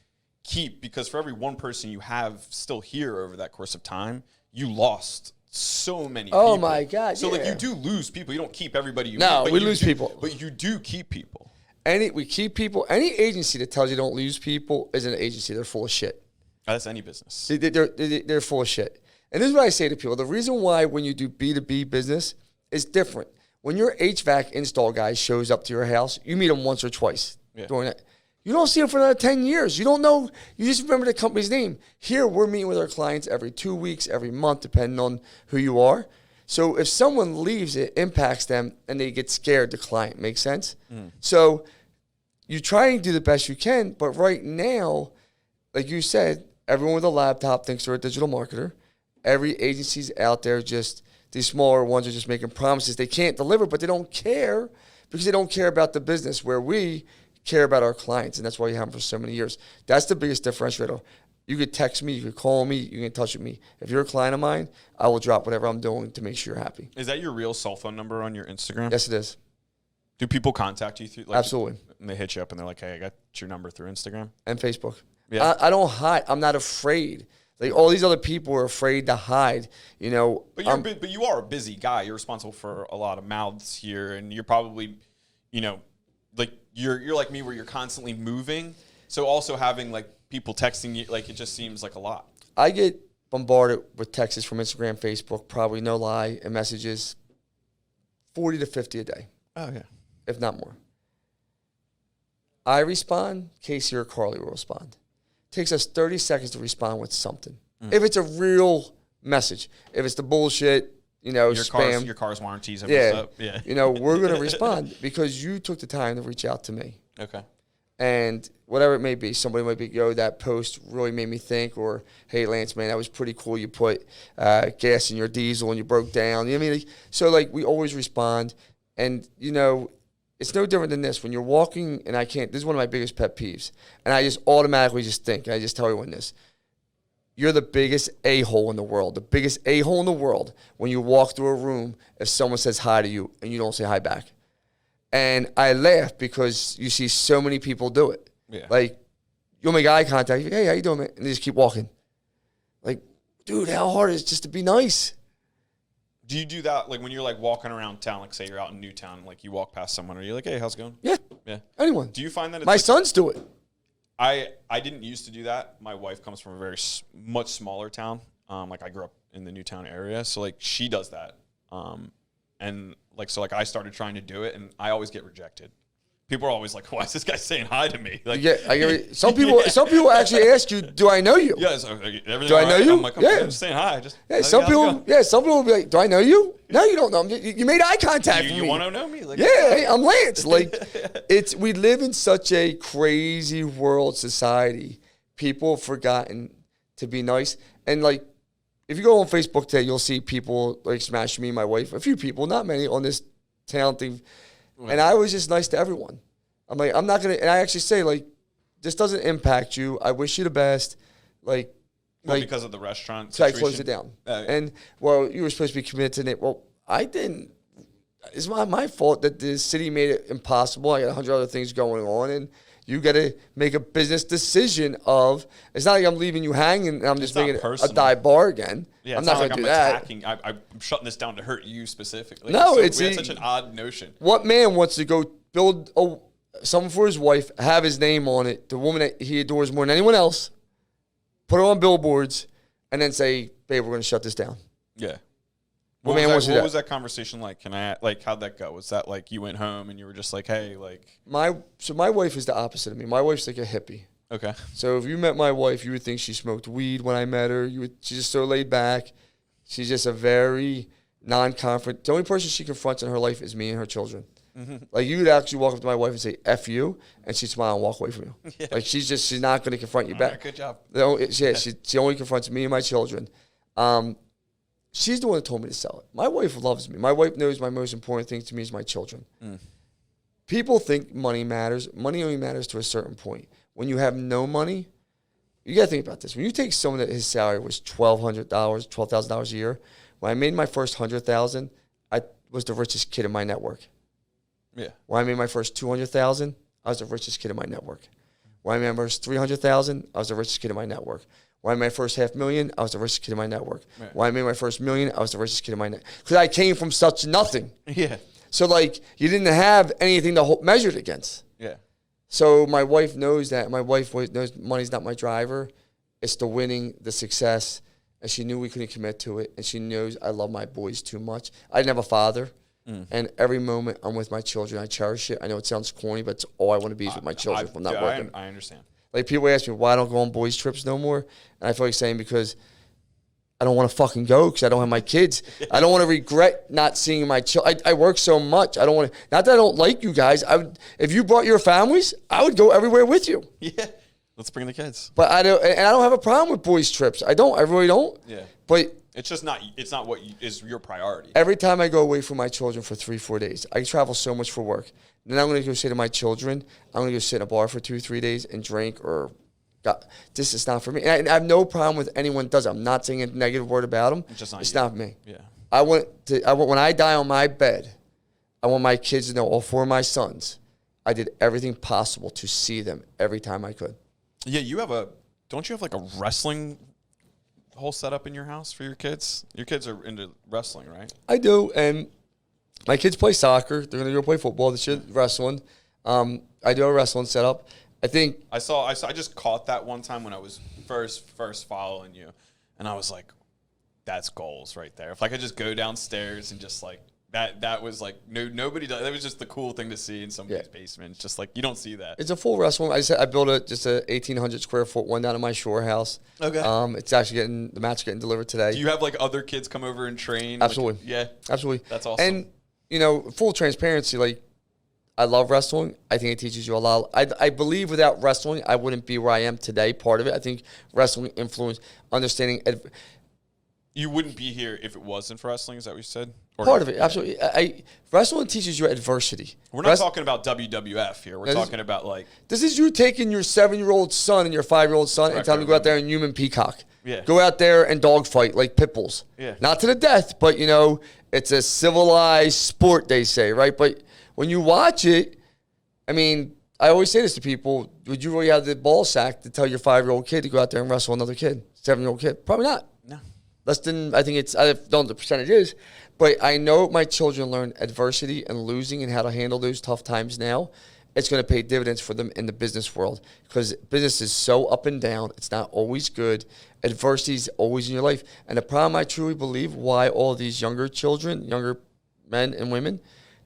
keep, because for every one person you have still here over that course of time, you lost so many people. Oh my God. So, yeah. like, you do lose people. You don't keep everybody you No, meet, we lose people. But you do keep people. We keep people. Any agency that tells you don't lose people is an agency. They're full of shit. That's any business. They're full of shit. And this is what I say to people. The reason why when you do B2B business is different. When your HVAC install guy shows up to your house, you meet him once or twice during that. You don't see him for another 10 years. You don't know. You just remember the company's name. Here, we're meeting with our clients every 2 weeks, every month, depending on who you are. So if someone leaves, it impacts them, and they get scared, the client. Make sense? So you try and do the best you can, but right now, like you said, everyone with a laptop thinks they're a digital marketer. Every agency's out there just, these smaller ones are just making promises they can't deliver, but they don't care because they don't care about the business, where we care about our clients, and that's why you have them for so many years. That's the biggest differentiator. You could text me, you could call me, you can get in touch with me. If you're a client of mine, I will drop whatever I'm doing to make sure you're happy. Is that your real cell phone number on your Instagram? Yes, it is. Do people contact you through? Like, absolutely. And they hit you up and they're like, "Hey, I got your number through Instagram and Facebook." Yeah. I don't hide. I'm not afraid. Like all these other people are afraid to hide. You know. But you are a busy guy. You're responsible for a lot of mouths here, and you're probably, you know, like you're like me, where you're constantly moving. So also having like people texting you, like it just seems like a lot. I get bombarded with texts from Instagram, Facebook, probably no lie, and messages, 40 to 50 a day. Oh yeah, if not more. I respond, Casey or Carly will respond. It takes us 30 seconds to respond with something. If it's a real message, if it's the bullshit, you know, spam. Your car's warranties. Yeah. You know, we're going to respond because you took the time to reach out to me. Okay. And whatever it may be, somebody might be, yo, that post really made me think, or, hey, Lance, man, that was pretty cool. You put gas in your diesel and you broke down. You know what I mean? So, like, we always respond. And, you know, it's no different than this. When you're walking, and this is one of my biggest pet peeves, and I just automatically just think, and I just tell everyone this, you're the biggest a-hole in the world. The biggest a-hole in the world when you walk through a room if someone says hi to you and you don't say hi back. And I laugh because you see so many people do it. Yeah. Like, you'll make eye contact. You're like, hey, how you doing, man? And they just keep walking. Like, dude, how hard is it just to be nice? Do you do that, like, when you're, like, walking around town, like, say you're out in Newtown, like, you walk past someone, are you like, hey, how's it going? Yeah. Yeah. Anyone. Do you find that it's my sons do it. I didn't used to do that. My wife comes from a very much smaller town. Like, I grew up in the Newtown area, so, like, she does that. And, like, so, like, I started trying to do it, and I always get rejected. People are always like, why is this guy saying hi to me? Like, some people actually ask you, do I know you? Yeah, so, everything do I know you? I'm like, I'm just saying hi. Some people will be like, do I know you? No, you don't know me. You made eye contact with me. You want to know me? Like, hey, I'm Lance. Like, we live in such a crazy world society. People have forgotten to be nice. And, like, if you go on Facebook today, you'll see people, like, smashing me and my wife. A few people, not many, on this talent thing. And I was just nice to everyone. I'm like, I'm not going to, and I actually say, like, this doesn't impact you. I wish you the best. Like, because of the restaurant situation. So I closed it down. And, well, you were supposed to be committed to it. Well, I didn't. It's not my fault that the city made it impossible. I got 100 other things going on, and you got to make a business decision of, it's not like I'm leaving you hanging and I'm just making a dive bar again. Yeah, I'm not going to do that. I'm shutting this down to hurt you specifically. No, we have such an odd notion. What man wants to go build something for his wife, have his name on it, the woman that he adores more than anyone else, put her on billboards, and then say, babe, we're going to shut this down? Yeah. What was that conversation like? How'd that go? Was that like you went home and you were just like, hey, like... My wife is the opposite of me. My wife's like a hippie. Okay. So if you met my wife, you would think she smoked weed when I met her. She's just so laid back. She's just a very non-confront. The only person she confronts in her life is me and her children. Mm-hmm. Like, you would actually walk up to my wife and say, F you, and she'd smile and walk away from you. Yeah. Like, she's not going to confront you back. Right, good job. She only confronts me and my children. She's the one that told me to sell it. My wife loves me. My wife knows my most important thing to me is my children. People think money matters. Money only matters to a certain point. When you have no money, you got to think about this. When you take someone that his salary was $12,000 a year, when I made my first $100,000, I was the richest kid in my network. Yeah. When I made my first $200,000, I was the richest kid in my network. When I made my first $300,000, I was the richest kid in my network. When I made my first $500,000, I was the richest kid in my network. Right. When I made my first $1 million, I was the richest kid in my network. Because I came from such nothing. Yeah. So, like, you didn't have anything to measure it against. Yeah. So my wife knows that. My wife knows money's not my driver. It's the winning, the success. And she knew we couldn't commit to it. And she knows I love my boys too much. I didn't have a father. And every moment I'm with my children, I cherish it. I know it sounds corny, but it's all I want to be is with my children if I'm not working. I understand. Like, people ask me, why I don't go on boys' trips no more? And I feel like saying, because I don't want to fucking go because I don't have my kids. I don't want to regret not seeing my children. I work so much. I don't want to, not that I don't like you guys. If you brought your families, I would go everywhere with you. Yeah. Let's bring the kids. But I don't have a problem with boys' trips. I really don't. Yeah. But it's just not what is your priority. Every time I go away from my children for 3-4 days, I travel so much for work. Then I'm going to go say to my children, I'm going to go sit in a bar for 2-3 days and drink this is not for me. And I have no problem with anyone that does it. I'm not saying a negative word about them. It's not me. Yeah. I want when I die on my bed, I want my kids to know, all 4 of my sons, I did everything possible to see them every time I could. Yeah, don't you have like a wrestling whole setup in your house for your kids? Your kids are into wrestling, right? I do, and my kids play soccer. They're going to go play football. They should wrestling. I do have a wrestling setup. I think I just caught that one time when I was first following you, and I was like, that's goals right there. If I could just go downstairs and just like that was like nobody does. That was just the cool thing to see in somebody's basement. It's just like you don't see that. It's a full wrestling. I built just a 1,800 square foot one down at my shore house. Okay. It's actually the mat's getting delivered today. Do you have like other kids come over and train? Absolutely. Yeah. Absolutely. That's awesome. And full transparency, like, I love wrestling. I think it teaches you a lot. I believe without wrestling, I wouldn't be where I am today. Part of it, I think wrestling influenced understanding. You wouldn't be here if it wasn't for wrestling, is that what you said? Part of it, absolutely. Wrestling teaches you adversity. We're not talking about WWF here. We're talking about like... This is you taking your 7-year-old son and your 5-year-old son and telling them to go out there and human peacock. Yeah. Go out there and dogfight like pit bulls. Yeah. Not to the death, but, it's a civilized sport, they say, right? But when you watch it, I mean, I always say this to people, would you really have the ball sack to tell your 5-year-old kid to go out there and wrestle another kid, 7-year-old kid? Probably not. No. Less than, I don't know what the percentage is, but I know my children learn adversity and losing and how to handle those tough times now. It's going to pay dividends for them in the business world because business is so up and down. It's not always good. Adversity is always in your life. And the problem, I truly believe, why all these younger children, younger men and women,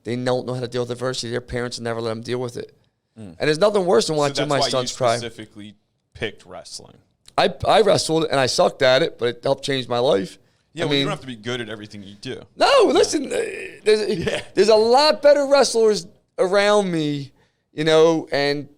they don't know how to deal with adversity. Their parents never let them deal with it. And there's nothing worse than watching my sons cry. So that's why you specifically picked wrestling. I wrestled and I sucked at it, but it helped change my life. Yeah, you don't have to be good at everything you do. No, listen, there's a lot better wrestlers around me, and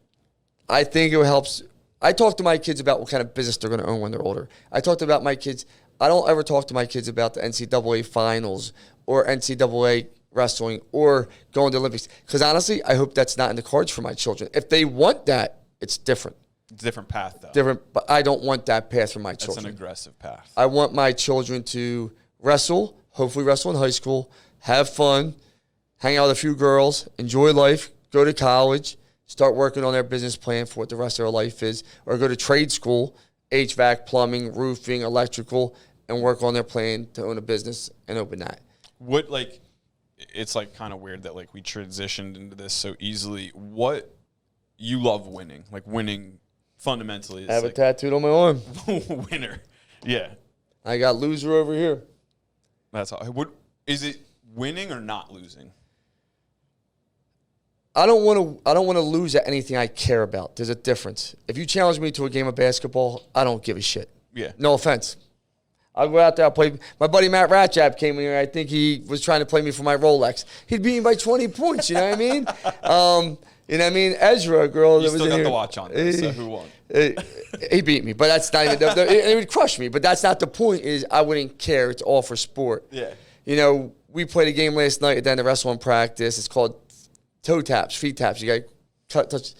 I think it helps. I talk to my kids about what kind of business they're going to own when they're older. I talked about my kids. I don't ever talk to my kids about the NCAA finals or NCAA wrestling or going to the Olympics. Because honestly, I hope that's not in the cards for my children. If they want that, it's different. It's a different path, though. Different, but I don't want that path for my children. That's an aggressive path. I want my children to wrestle, hopefully wrestle in high school, have fun, hang out with a few girls, enjoy life, go to college, start working on their business plan for what the rest of their life is, or go to trade school, HVAC, plumbing, roofing, electrical, and work on their plan to own a business and open that. It's like kind of weird that like we transitioned into this so easily. You love winning, like winning fundamentally. I have a tattooed on my arm. Winner. Yeah. I got loser over here. That's all. Is it winning or not losing? I don't want to lose at anything I care about. There's a difference. If you challenge me to a game of basketball, I don't give a shit. Yeah. No offense. I'll go out there, I'll play. My buddy Matt Ratchap came in here. I think he was trying to play me for my Rolex. He'd beat me by 20 points, you know what I mean? You know what I mean? Ezra, a girl that was in here. You still got the watch on this, so who won? He beat me, but that's not even, it would crush me, but that's not the point, is I wouldn't care. It's all for sport. Yeah. We played a game last night at the end of wrestling practice. It's called toe taps, feet taps. You got touch.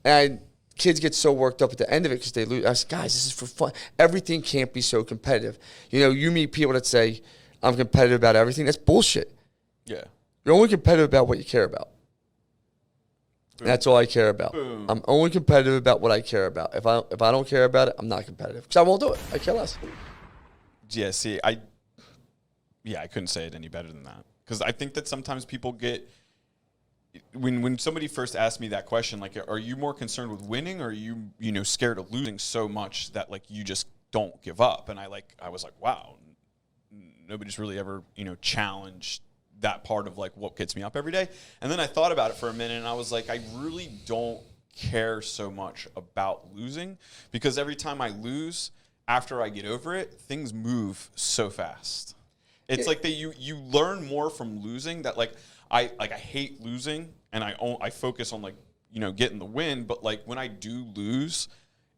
And kids get so worked up at the end of it because they lose. I said, guys, this is for fun. Everything can't be so competitive. You meet people that say, I'm competitive about everything. That's bullshit. Yeah. You're only competitive about what you care about. That's all I care about. Boom. I'm only competitive about what I care about. If I don't care about it, I'm not competitive because I won't do it. I care less. Yeah, see, I couldn't say it any better than that, because I think that sometimes people get, when somebody first asked me that question, like, are you more concerned with winning, or are you scared of losing so much that like you just don't give up? And I was like, wow, nobody's really ever challenged that part of like what gets me up every day. And then I thought about it for a minute and I was like, I really don't care so much about losing, because every time I lose, after I get over it, things move so fast. It's like that you learn more from losing, that like I hate losing, and I focus on like, you know, getting the win, but like when I do lose,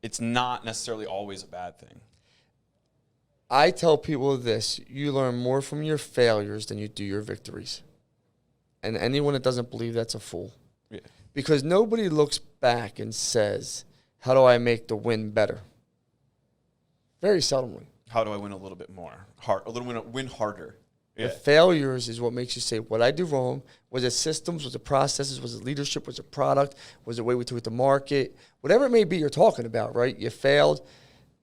it's not necessarily always a bad thing. I tell people this: you learn more from your failures than you do your victories. And anyone that doesn't believe that's a fool. Yeah. Because nobody looks back and says, how do I make the win better? Very seldomly. How do I win a little bit more? Win harder. Yeah. The failures is what makes you say, what I do wrong? Was it systems? Was it processes? Was it leadership? Was it product? Was it the way we took it to market? Whatever it may be you're talking about, right? You failed.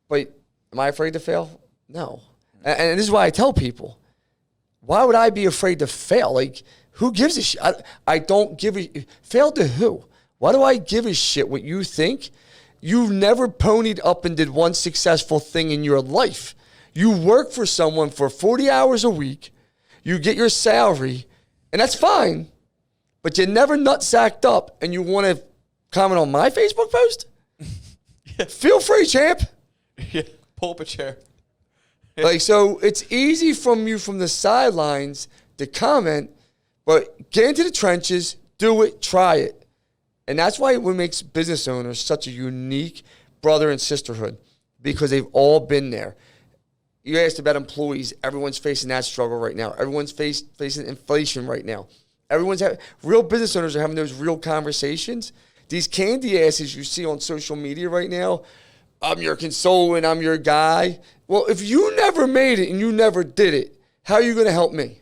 But am I afraid to fail? No. And this is why I tell people, why would I be afraid to fail? Like, who gives a shit? I don't give a... Fail to who? Why do I give a shit what you think? You've never ponied up and did one successful thing in your life. You work for someone for 40 hours a week. You get your salary, and that's fine. But you never nut-sacked up, and you want to comment on my Facebook post? Yeah. Feel free, champ. Yeah. Pull up a chair. Like, so it's easy from the sidelines to comment, but get into the trenches, do it, try it. And that's why what makes business owners such a unique brother and sisterhood, because they've all been there. You asked about employees. Everyone's facing that struggle right now. Everyone's facing inflation right now. Real business owners are having those real conversations. These candy asses you see on social media right now, I'm your consultant, I'm your guy. Well, if you never made it and you never did it, how are you going to help me?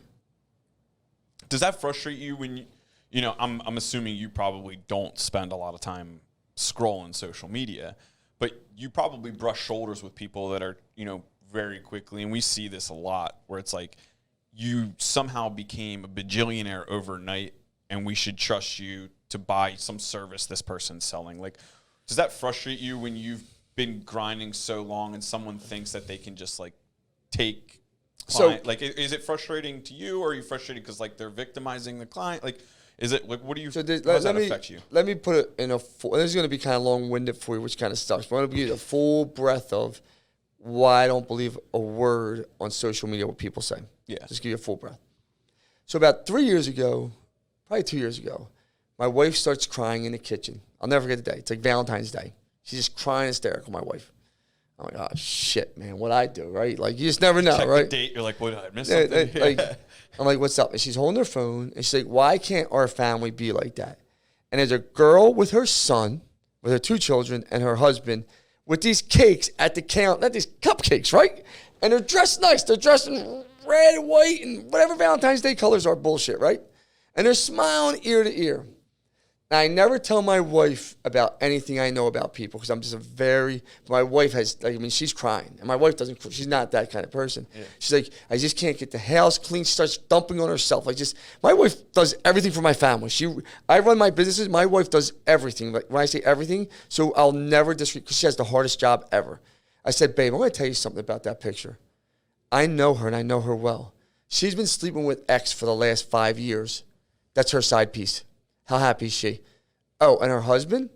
Does that frustrate you when you know, I'm assuming you probably don't spend a lot of time scrolling social media, but you probably brush shoulders with people that are, you know, very quickly, and we see this a lot, where it's like you somehow became a bajillionaire overnight and we should trust you to buy some service this person's selling. Like, does that frustrate you when you've been grinding so long and someone thinks that they can just like take client? So, like, is it frustrating to you, or are you frustrated because like they're victimizing the client? Like, is it like, what do you, how does that affect you? Let me put it in this is going to be kind of long-winded for you, which kind of sucks. But I'm going to give you the full breadth of why I don't believe a word on social media what people say. Yeah. Just give you a full breath. So about 3 years ago, probably 2 years ago, my wife starts crying in the kitchen. I'll never forget the day. It's like Valentine's Day. She's just crying hysterical, my wife. I'm like, oh, shit, man, what'd I do, right? Like, you just never know, check right? The date, you're like, what, did I miss something? Like, I'm like, what's up? And she's holding her phone, and she's like, why can't our family be like that? And there's a girl with her son, with her 2 children, and her husband, with these cakes at the counter, not these cupcakes, right? And they're dressed nice. They're dressed in red, white, and whatever Valentine's Day colors are, bullshit, right? And they're smiling ear to ear. Now, I never tell my wife about anything I know about people, because I'm just my wife has, like, I mean, she's crying. And my wife she's not that kind of person. Yeah. She's like, I just can't get the house clean. She starts dumping on herself. My wife does everything for my family. I run my businesses. My wife does everything. Like, when I say everything, so I'll never disrespect, because she has the hardest job ever. I said, babe, I'm going to tell you something about that picture. I know her, and I know her well. She's been sleeping with X for the last 5 years. That's her side piece. How happy is she? Oh, and her husband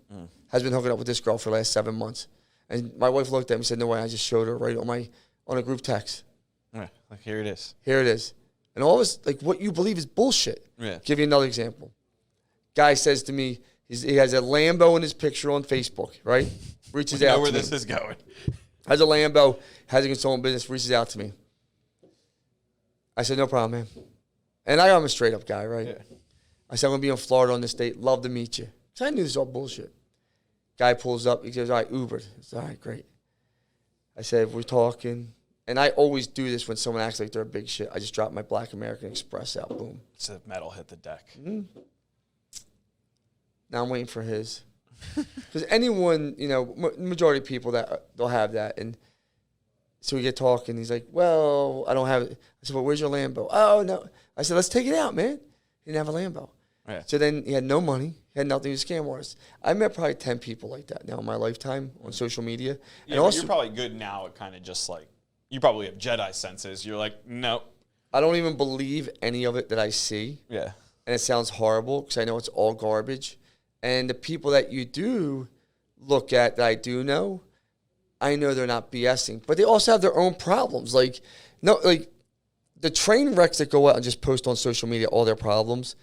has been hooking up with this girl for the last 7 months. And my wife looked at him and said, no way, I just showed her right on a group text. Yeah, like, here it is. Here it is. And all this, like, what you believe is bullshit. Yeah. Give you another example. Guy says to me, he has a Lambo in his picture on Facebook, right? Reaches out to me. Where this is going. Has a Lambo, has a consulting business, reaches out to me. I said, no problem, man. And I'm a straight up guy, right? Yeah. I said, I'm going to be in Florida on this date. Love to meet you. So I knew this was all bullshit. Guy pulls up. He goes, all right, Ubered. I said, all right, great. I said, we're talking. And I always do this when someone acts like they're a big shit. I just drop my Black American Express out. Boom. So metal hit the deck. Mm-hmm. Now I'm waiting for his. Because anyone, you know, majority of people, they'll have that. And so we get talking. He's like, well, I don't have it. I said, well, where's your Lambo? Oh, no. I said, let's take it out, man. He didn't have a Lambo. Yeah. So then he had no money. He had nothing. He was a scam artist. I met probably 10 people like that now in my lifetime on social media. Yeah, and also, you're probably good now at kind of just like, you probably have Jedi senses. You're like, no, I don't even believe any of it that I see. Yeah. And it sounds horrible because I know it's all garbage. And the people that you do look at that I do know, I know they're not BSing, but they also have their own problems. Like the train wrecks that go out and just post on social media all their problems,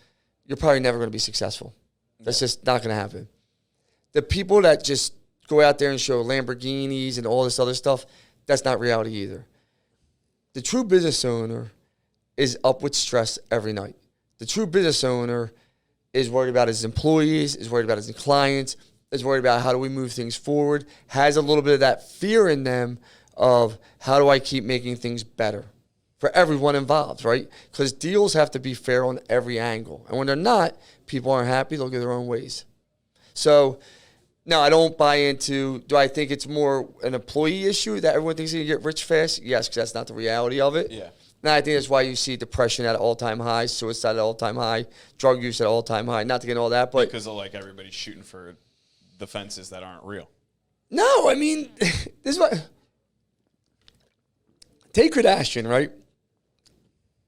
you're probably never going to be successful. That's just not going to happen. The people that just go out there and show Lamborghinis and all this other stuff, that's not reality either. The true business owner is up with stress every night. The true business owner is worried about his employees, is worried about his clients, is worried about how do we move things forward, has a little bit of that fear in them of how do I keep making things better for everyone involved, right? Because deals have to be fair on every angle. And when they're not, people aren't happy, they'll go their own ways. So, no, I don't buy into, do I think it's more an employee issue that everyone thinks they can get rich fast? Yes, because that's not the reality of it. Yeah. And I think that's why you see depression at an all-time high, suicide at an all-time high, drug use at an all-time high. Not to get into all that, but Because of like everybody's shooting for the fences that aren't real. no, I mean, this is what. Take Kardashian, right?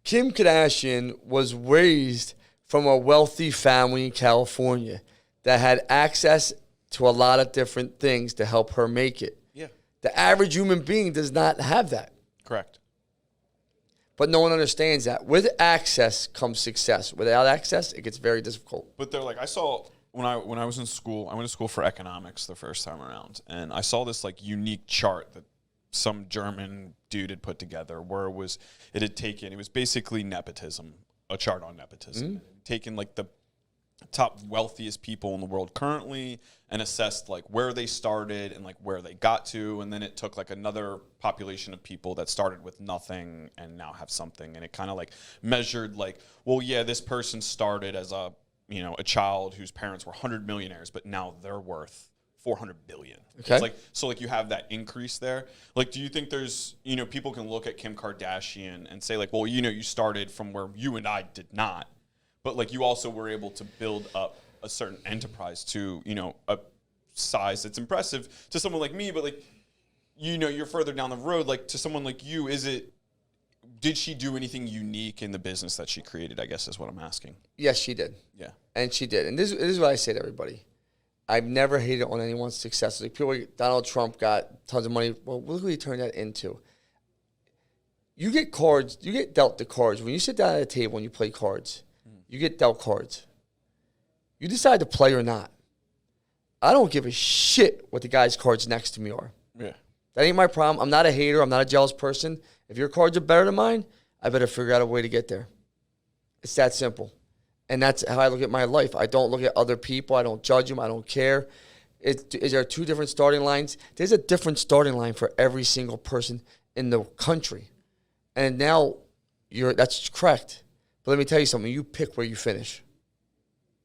Kim Kardashian was raised from a wealthy family in California that had access to a lot of different things to help her make it. Yeah. The average human being does not have that. Correct. But no one understands that. With access comes success. Without access, it gets very difficult. But they're like, I saw when I was in school, I went to school for economics the first time around, and I saw this like unique chart that some German dude had put together where it was basically nepotism, a chart on nepotism. Taken like the top wealthiest people in the world currently and assessed like where they started and like where they got to, and then it took like another population of people that started with nothing and now have something, and it kind of like measured like, well, yeah, this person started as a child whose parents were 100 millionaires, but now they're worth 400 billion. Okay. It's like, so like you have that increase there. Like, do you think there's, people can look at Kim Kardashian and say like, well, you started from where you and I did not, but like you also were able to build up a certain enterprise to, a size that's impressive to someone like me, but like, you're further down the road, like to someone like you, did she do anything unique in the business that she created, I guess is what I'm asking. Yes, she did. Yeah. And she did. And this is what I say to everybody. I've never hated on anyone's success. Like people, Donald Trump got tons of money. Well, look what he turned that into. You get cards. You get dealt the cards. When you sit down at a table and you play cards, you get dealt cards. You decide to play or not. I don't give a shit what the guy's cards next to me are. Yeah. That ain't my problem. I'm not a hater. I'm not a jealous person. If your cards are better than mine, I better figure out a way to get there. It's that simple. And that's how I look at my life. I don't look at other people. I don't judge them. I don't care. Is there two different starting lines? There's a different starting line for every single person in the country. And now that's correct. But let me tell you something. You pick where you finish.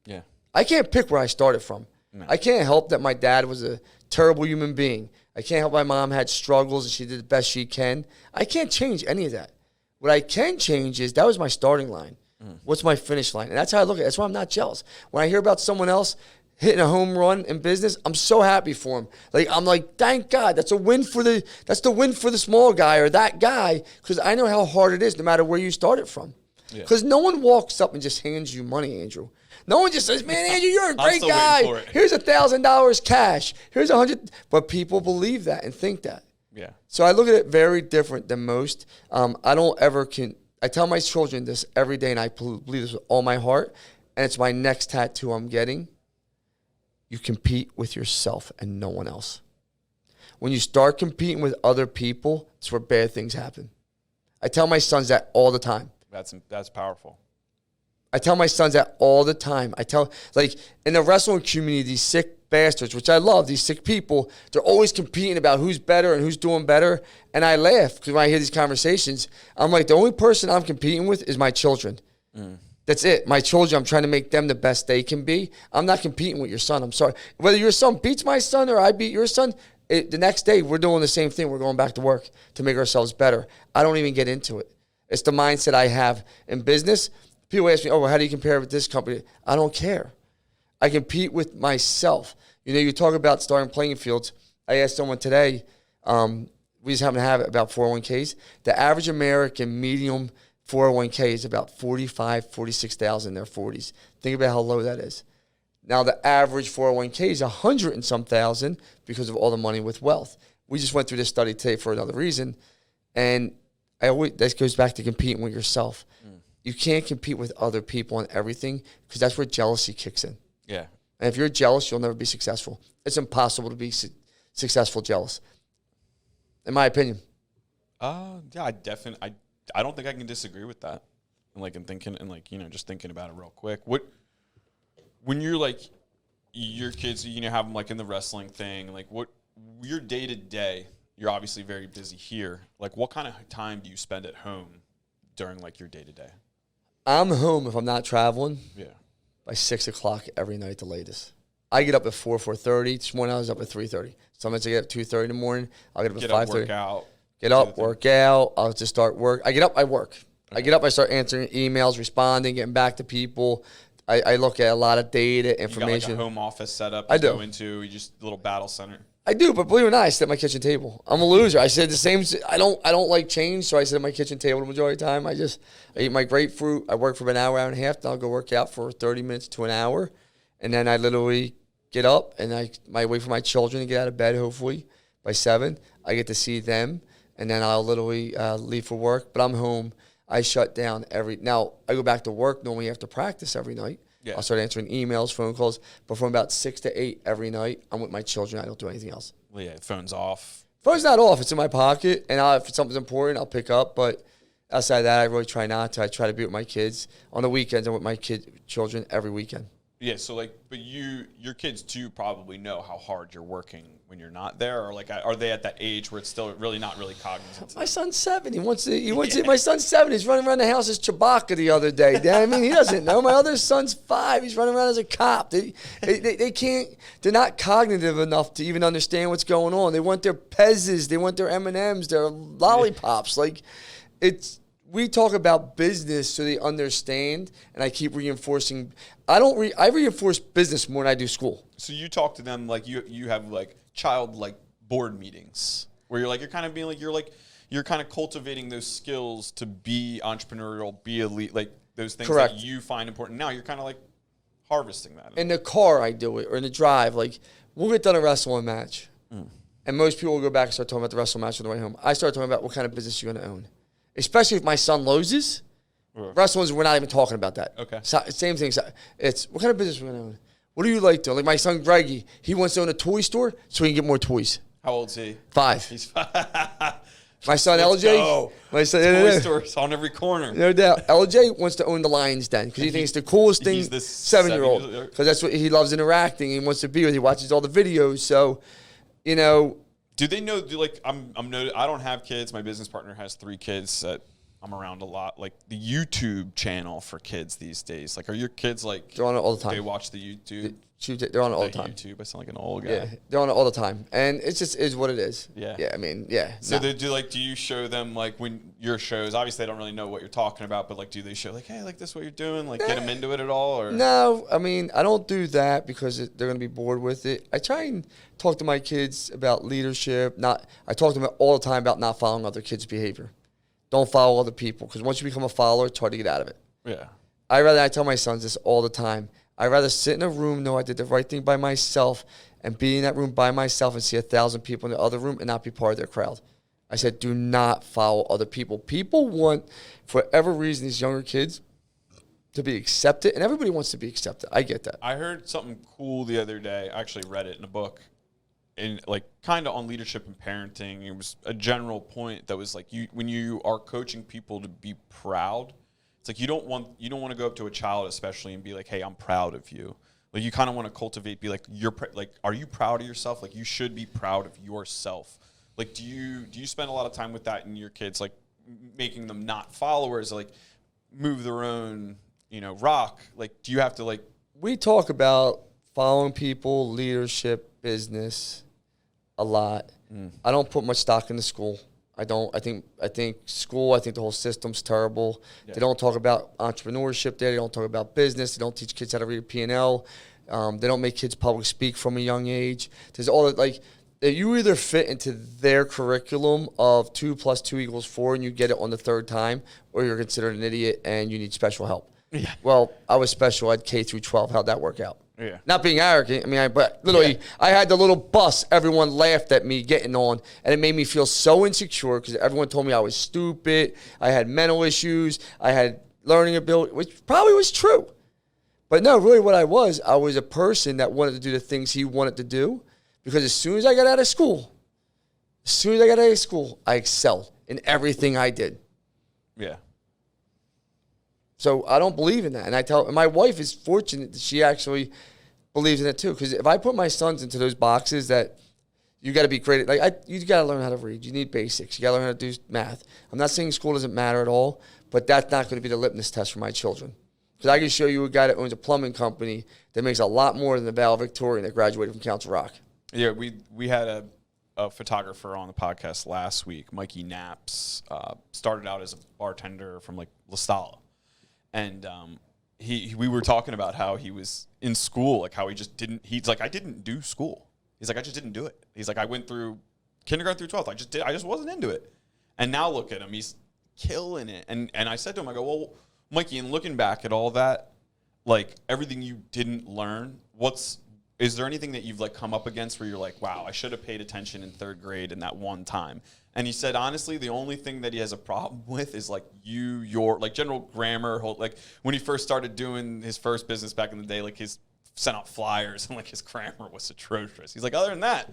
Yeah. I can't pick where I started from. No. I can't help that my dad was a terrible human being. I can't help my mom had struggles and she did the best she can. I can't change any of that. What I can change is that was my starting line. What's my finish line? And that's how I look at it. That's why I'm not jealous. When I hear about someone else hitting a home run in business, I'm so happy for him. Like I'm like, thank God, that's the win for the small guy or that guy, because I know how hard it is no matter where you started from. Because no one walks up and just hands you money, Andrew. No one just says, man, Andrew, you're a great guy. Here's $1,000 cash. Here's $100. But people believe that and think that. Yeah. So I look at it very different than most. I tell my children this every day, and I believe this with all my heart, and it's my next tattoo I'm getting. You compete with yourself and no one else. When you start competing with other people, it's where bad things happen. I tell my sons that all the time. That's powerful. I tell my sons that all the time. Like, in the wrestling community, these sick bastards, which I love, these sick people, they're always competing about who's better and who's doing better. And I laugh because when I hear these conversations, I'm like, the only person I'm competing with is my children. That's it. My children, I'm trying to make them the best they can be. I'm not competing with your son. I'm sorry. Whether your son beats my son or I beat your son, the next day we're doing the same thing. We're going back to work to make ourselves better. I don't even get into it. It's the mindset I have in business. People ask me, oh, well, how do you compare with this company? I don't care. I compete with myself. You talk about starting playing fields. I asked someone today, we just happen to have it about 401ks. The average American medium 401k is about 45, 46,000 in their 40s. Think about how low that is. Now the average 401k is 100 and some thousand because of all the money with wealth. We just went through this study today for another reason, and this goes back to competing with yourself. You can't compete with other people on everything because that's where jealousy kicks in. Yeah. And if you're jealous, you'll never be successful. It's impossible to be successful jealous, in my opinion. Yeah, I don't think I can disagree with that. And like, just thinking about it real quick. When you're like, your kids, have them like in the wrestling thing, like what your day to day, you're obviously very busy here. Like what kind of time do you spend at home during like your day to day? I'm home if I'm not traveling. Yeah. By 6 o'clock every night, the latest. I get up at 4:30. This morning I was up at 3:30. Sometimes I get up at 2:30 in the morning. I'll get up at 5:30. Work out. Get up, work out. I'll just start work. I get up, I work. Okay. I get up, I start answering emails, responding, getting back to people. I look at a lot of data, information. You got like a home office set up. I do. Go into you just a little battle center. I do, but believe it or not, I sit at my kitchen table. I'm a loser. I said the same. I don't like change, so I sit at my kitchen table the majority of the time. I eat my grapefruit. I work for about an hour and a half. Then I'll go work out for 30 minutes to an hour, and then I literally get up and I wait for my children to get out of bed. Hopefully by 7, I get to see them, and then I'll literally leave for work. But I'm home. I shut down now I go back to work normally after practice every night. Yeah. I'll start answering emails, phone calls, but from about 6 to 8 every night, I'm with my children. I don't do anything else. Well, yeah, phone's off. Phone's not off. It's in my pocket, and if something's important, I'll pick up. But outside of that, I really try not to. I try to be with my kids. On the weekends, I'm with my children every weekend. Yeah, so like, but your kids too probably know how hard you're working when you're not there, or like, are they at that age where it's still really not really cognizant? My son's 7. He wants to. My son's 7. He's running around the house as Chewbacca the other day. I mean, he doesn't know. My other son's 5. He's running around as a cop. They can't. They're not cognitive enough to even understand what's going on. They want their Pezzes. They want their M&Ms. Their lollipops. Like, it's. We talk about business so they understand, and I keep reinforcing. I reinforce business more than I do school. So you talk to them like you have like child like board meetings where you're kind of being like you're kind of cultivating those skills to be entrepreneurial, be elite, like those things Correct. that you find important. Now you're kind of like harvesting that. In the car, I do it, or in the drive. Like we'll get done a wrestling match, and most people will go back and start talking about the wrestling match on the way home. I start talking about what kind of business you're going to own. Especially if my son loses, wrestlers, we're not even talking about that. Okay. So, same thing. It's what kind of business we're going to own? What do you like doing? Like my son Greggy, he wants to own a toy store so he can get more toys. How old is he? 5. He's 5. My son Let's LJ. Go. My son, toy stores on every corner. No doubt. LJ wants to own the Lion's Den because he thinks it's the coolest thing. He's this 7-year-old because that's what he loves interacting. He wants to be with. He watches all the videos. So, Do they know? I don't have kids. My business partner has 3 kids that I'm around a lot. Like the YouTube channel for kids these days. Like, are your kids like? They're on it all the time. They watch the YouTube. They're on it all the time. YouTube. I sound like an old guy. Yeah, they're on it all the time, and it just is what it is. Yeah. Yeah. I mean, yeah. So they do you show them like when your shows? Obviously, they don't really know what you're talking about, but like, do they show like, hey, like this is what you're doing? Like, get them into it at all? Or no, I mean, I don't do that because they're going to be bored with it. I try and talk to my kids about leadership. I talk to them all the time about not following other kids' behavior. Don't follow other people because once you become a follower, it's hard to get out of it. Yeah. I tell my sons this all the time. I'd rather sit in a room, know I did the right thing by myself, and be in that room by myself and see 1,000 people in the other room and not be part of their crowd. I said, do not follow other people. People want, for whatever reason, these younger kids to be accepted, and everybody wants to be accepted. I get that. I heard something cool the other day. I actually read it in a book, and like kind of on leadership and parenting. It was a general point that was like when you are coaching people to be proud. It's like you don't want to go up to a child especially and be like, "Hey, I'm proud of you." Like you kind of want to cultivate, be like, are you proud of yourself? Like you should be proud of yourself. Like do you spend a lot of time with that in your kids, like making them not followers, like move their own, rock? Like do you have to like? We talk about following people, leadership, business, a lot. I don't put much stock into school. I don't. I think school. I think the whole system's terrible. Yeah. They don't talk about entrepreneurship there. They don't talk about business. They don't teach kids how to read a P&L. They don't make kids public speak from a young age. There's all that. Like that you either fit into their curriculum of 2 + 2 = 4 and you get it on the third time, or you're considered an idiot and you need special help. Yeah. Well, I was special ed K through 12. How'd that work out? Yeah. Not being arrogant. I mean, but literally, I had the little bus. Everyone laughed at me getting on, and it made me feel so insecure because everyone told me I was stupid. I had mental issues. I had learning ability, which probably was true. But no, really what I was a person that wanted to do the things he wanted to do, because as soon as I got out of school, I excelled in everything I did. Yeah. So I don't believe in that. And my wife is fortunate that she actually believes in it too. Because if I put my sons into those boxes that you got to be great at, you got to learn how to read. You need basics. You got to learn how to do math. I'm not saying school doesn't matter at all, but that's not going to be the litmus test for my children. Because I can show you a guy that owns a plumbing company that makes a lot more than the valedictorian that graduated from Council Rock. Yeah, we had a photographer on the podcast last week, Mikey Knaps, started out as a bartender from like La Stalla. And we were talking about how he was in school, like how he's like, I didn't do school. He's like, I just didn't do it. He's like, I went through kindergarten through 12th. I just wasn't into it. And now look at him. He's killing it. And I said to him, I go, well, Mikey, in looking back at all that, like everything you didn't learn, is there anything that you've like come up against where you're like, wow, I should have paid attention in 3rd grade in that one time? And he said, honestly, the only thing that he has a problem with is like your like general grammar. Like when he first started doing his first business back in the day, like his sent out flyers and like his grammar was atrocious. He's like, other than that,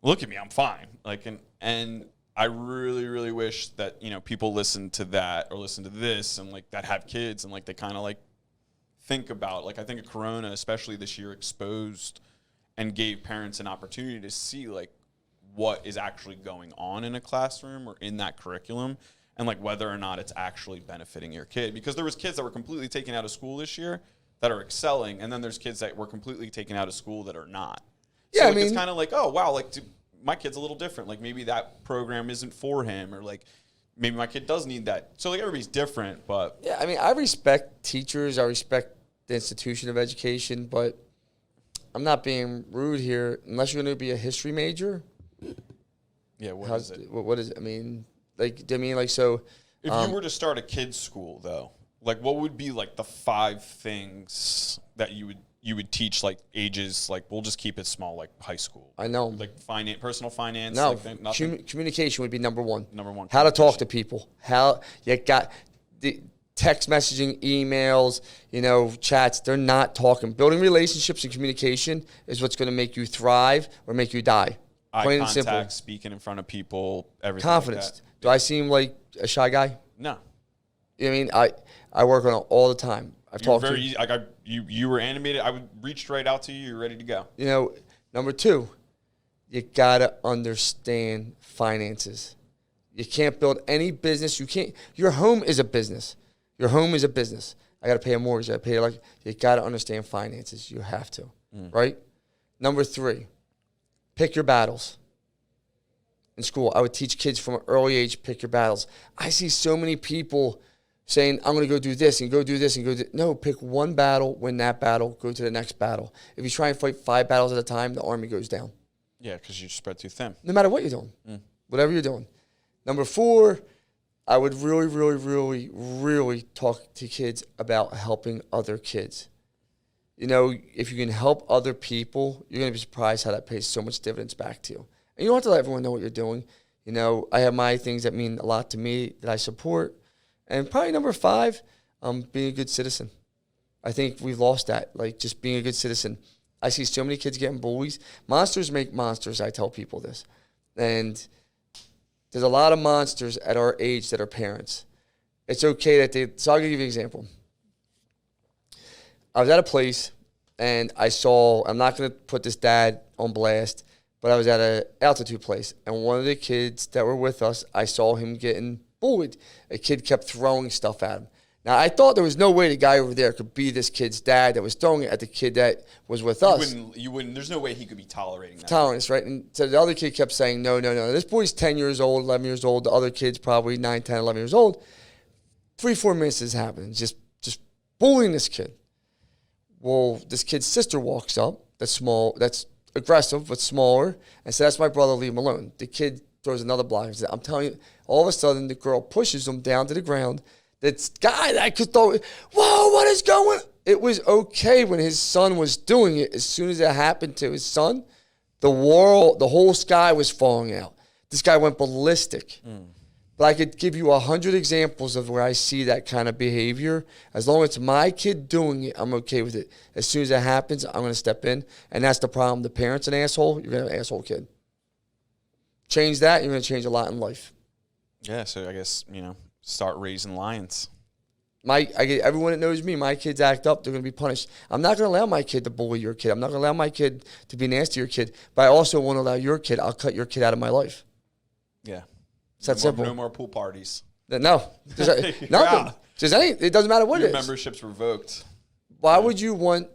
look at me, I'm fine. Like, and I really, really wish that, people listen to that or listen to this and like that have kids and like they kind of like think about, like I think Corona, especially this year, exposed and gave parents an opportunity to see like what is actually going on in a classroom or in that curriculum and like whether or not it's actually benefiting your kid. Because there was kids that were completely taken out of school this year that are excelling, and then there's kids that were completely taken out of school that are not. So yeah, it's kind of like, oh, wow, like my kid's a little different. Like maybe that program isn't for him, or like maybe my kid does need that. So like everybody's different, but. Yeah, I mean, I respect teachers. I respect the institution of education, but I'm not being rude here. Unless you're going to be a history major. Yeah, what is it? What is it? So. If you were to start a kid's school, though, like what would be like the 5 things that you would teach, like ages, like we'll just keep it small, like high school. I know. Like personal finance. No, like communication would be number one. Number one. How to talk to people. How you got the text messaging, emails, chats. They're not talking. Building relationships and communication is what's going to make you thrive or make you die. Eye Plain contact, and simple. Speaking in front of people, everything. Confidence. Like that. Do I seem like a shy guy? No. I work on it all the time. I've talked to you. Like you were animated. I would reach right out to you. You're ready to go. Number 2, you gotta understand finances. You can't build any business. Your home is a business. Your home is a business. I gotta pay a mortgage. I pay you gotta understand finances. You have to, right? Number 3, pick your battles. In school, I would teach kids from an early age, pick your battles. I see so many people saying, I'm going to go do this and go do this and go do this. No, pick one battle, win that battle, go to the next battle. If you try and fight 5 battles at a time, the army goes down. Yeah, because you spread too thin. No matter what you're doing, whatever you're doing. Number 4, I would really, really, really, really talk to kids about helping other kids. If you can help other people, you're going to be surprised how that pays so much dividends back to you. And you don't have to let everyone know what you're doing. I have my things that mean a lot to me that I support. And probably number 5, being a good citizen. I think we've lost that, like just being a good citizen. I see so many kids getting bullies. Monsters make monsters, I tell people this. And there's a lot of monsters at our age that are parents. It's okay that so I'll give you an example. I was at a place and I'm not going to put this dad on blast, but I was at an altitude place. And one of the kids that were with us, I saw him getting bullied. A kid kept throwing stuff at him. Now, I thought there was no way the guy over there could be this kid's dad that was throwing it at the kid that was with us. You wouldn't. There's no way he could be tolerating that. Tolerance, right? And so the other kid kept saying, no. This boy's 10 years old, 11 years old. The other kid's probably 9, 10, 11 years old. 3-4 minutes is happening, just bullying this kid. Well, this kid's sister walks up, that's aggressive but smaller, and said, "That's my brother, leave him alone." The kid throws another block and said, "I'm telling you," all of a sudden the girl pushes him down to the ground. That guy that could throw it, whoa, what is going on? It was okay when his son was doing it. As soon as it happened to his son, the whole sky was falling out. This guy went ballistic. But I could give you 100 examples of where I see that kind of behavior. As long as it's my kid doing it, I'm okay with it. As soon as it happens, I'm going to step in. And that's the problem. The parent's an asshole, you're going to have an asshole kid. Change that, you're going to change a lot in life. Yeah, so I guess, start raising lions. Everyone that knows me, my kids act up, they're going to be punished. I'm not going to allow my kid to bully your kid. I'm not going to allow my kid to be nasty to your kid. But I also won't allow your kid. I'll cut your kid out of my life. Yeah. It's that simple. No more pool parties. No. Nothing. It doesn't matter what it is. Your membership's revoked. Why would you want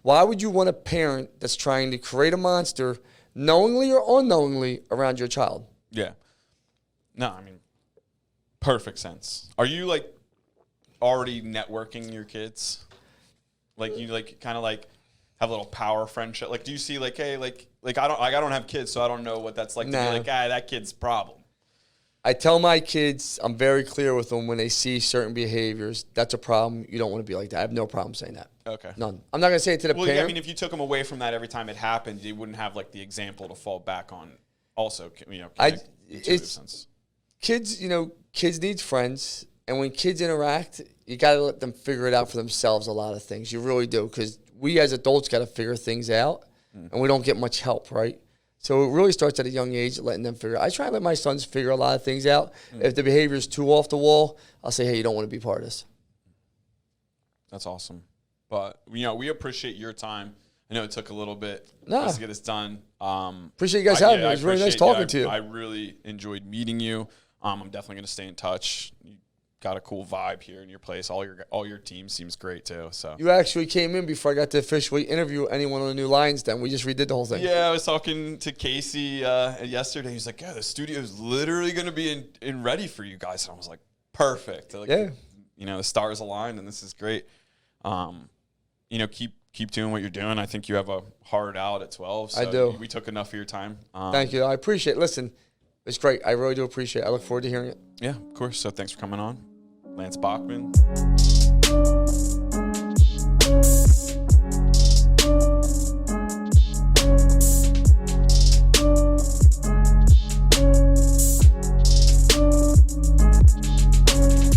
why would you want a parent that's trying to create a monster knowingly or unknowingly around your child? Yeah. No, perfect sense. Are you already networking your kids? You kind of have a little power friendship? Do you see hey, I don't have kids, so I don't know what that's like to be that kid's problem. I tell my kids, I'm very clear with them when they see certain behaviors, that's a problem. You don't want to be like that. I have no problem saying that. Okay. None. I'm not going to say it to the parent. If you took them away from that every time it happened, you wouldn't have the example to fall back on. Also, kids need friends, and when kids interact, you got to let them figure it out for themselves. A lot of things you really do, because we as adults got to figure things out, and we don't get much help, right? So it really starts at a young age, letting them figure. I try to let my sons figure a lot of things out. If the behavior is too off the wall, I'll say, "Hey, you don't want to be part of this." That's awesome. But we appreciate your time. I know it took a little bit for us to get this done. Appreciate you guys having me. It was really nice talking to you. I really enjoyed meeting you. I'm definitely going to stay in touch. You got a cool vibe here in your place. All your team seems great too. So you actually came in before I got to officially interview anyone on the new Lions Den. We just redid the whole thing. Yeah, I was talking to Casey yesterday. He's like, "Yeah, the studio's literally going to be in ready for you guys." And I was like, "Perfect." The stars aligned, and this is great. Keep doing what you're doing. I think you have a hard out at 12. So I do. We took enough of your time. Thank you. I appreciate it. Listen, it's great. I really do appreciate it. I look forward to hearing it. Yeah, of course. So thanks for coming on. Lance Bachmann.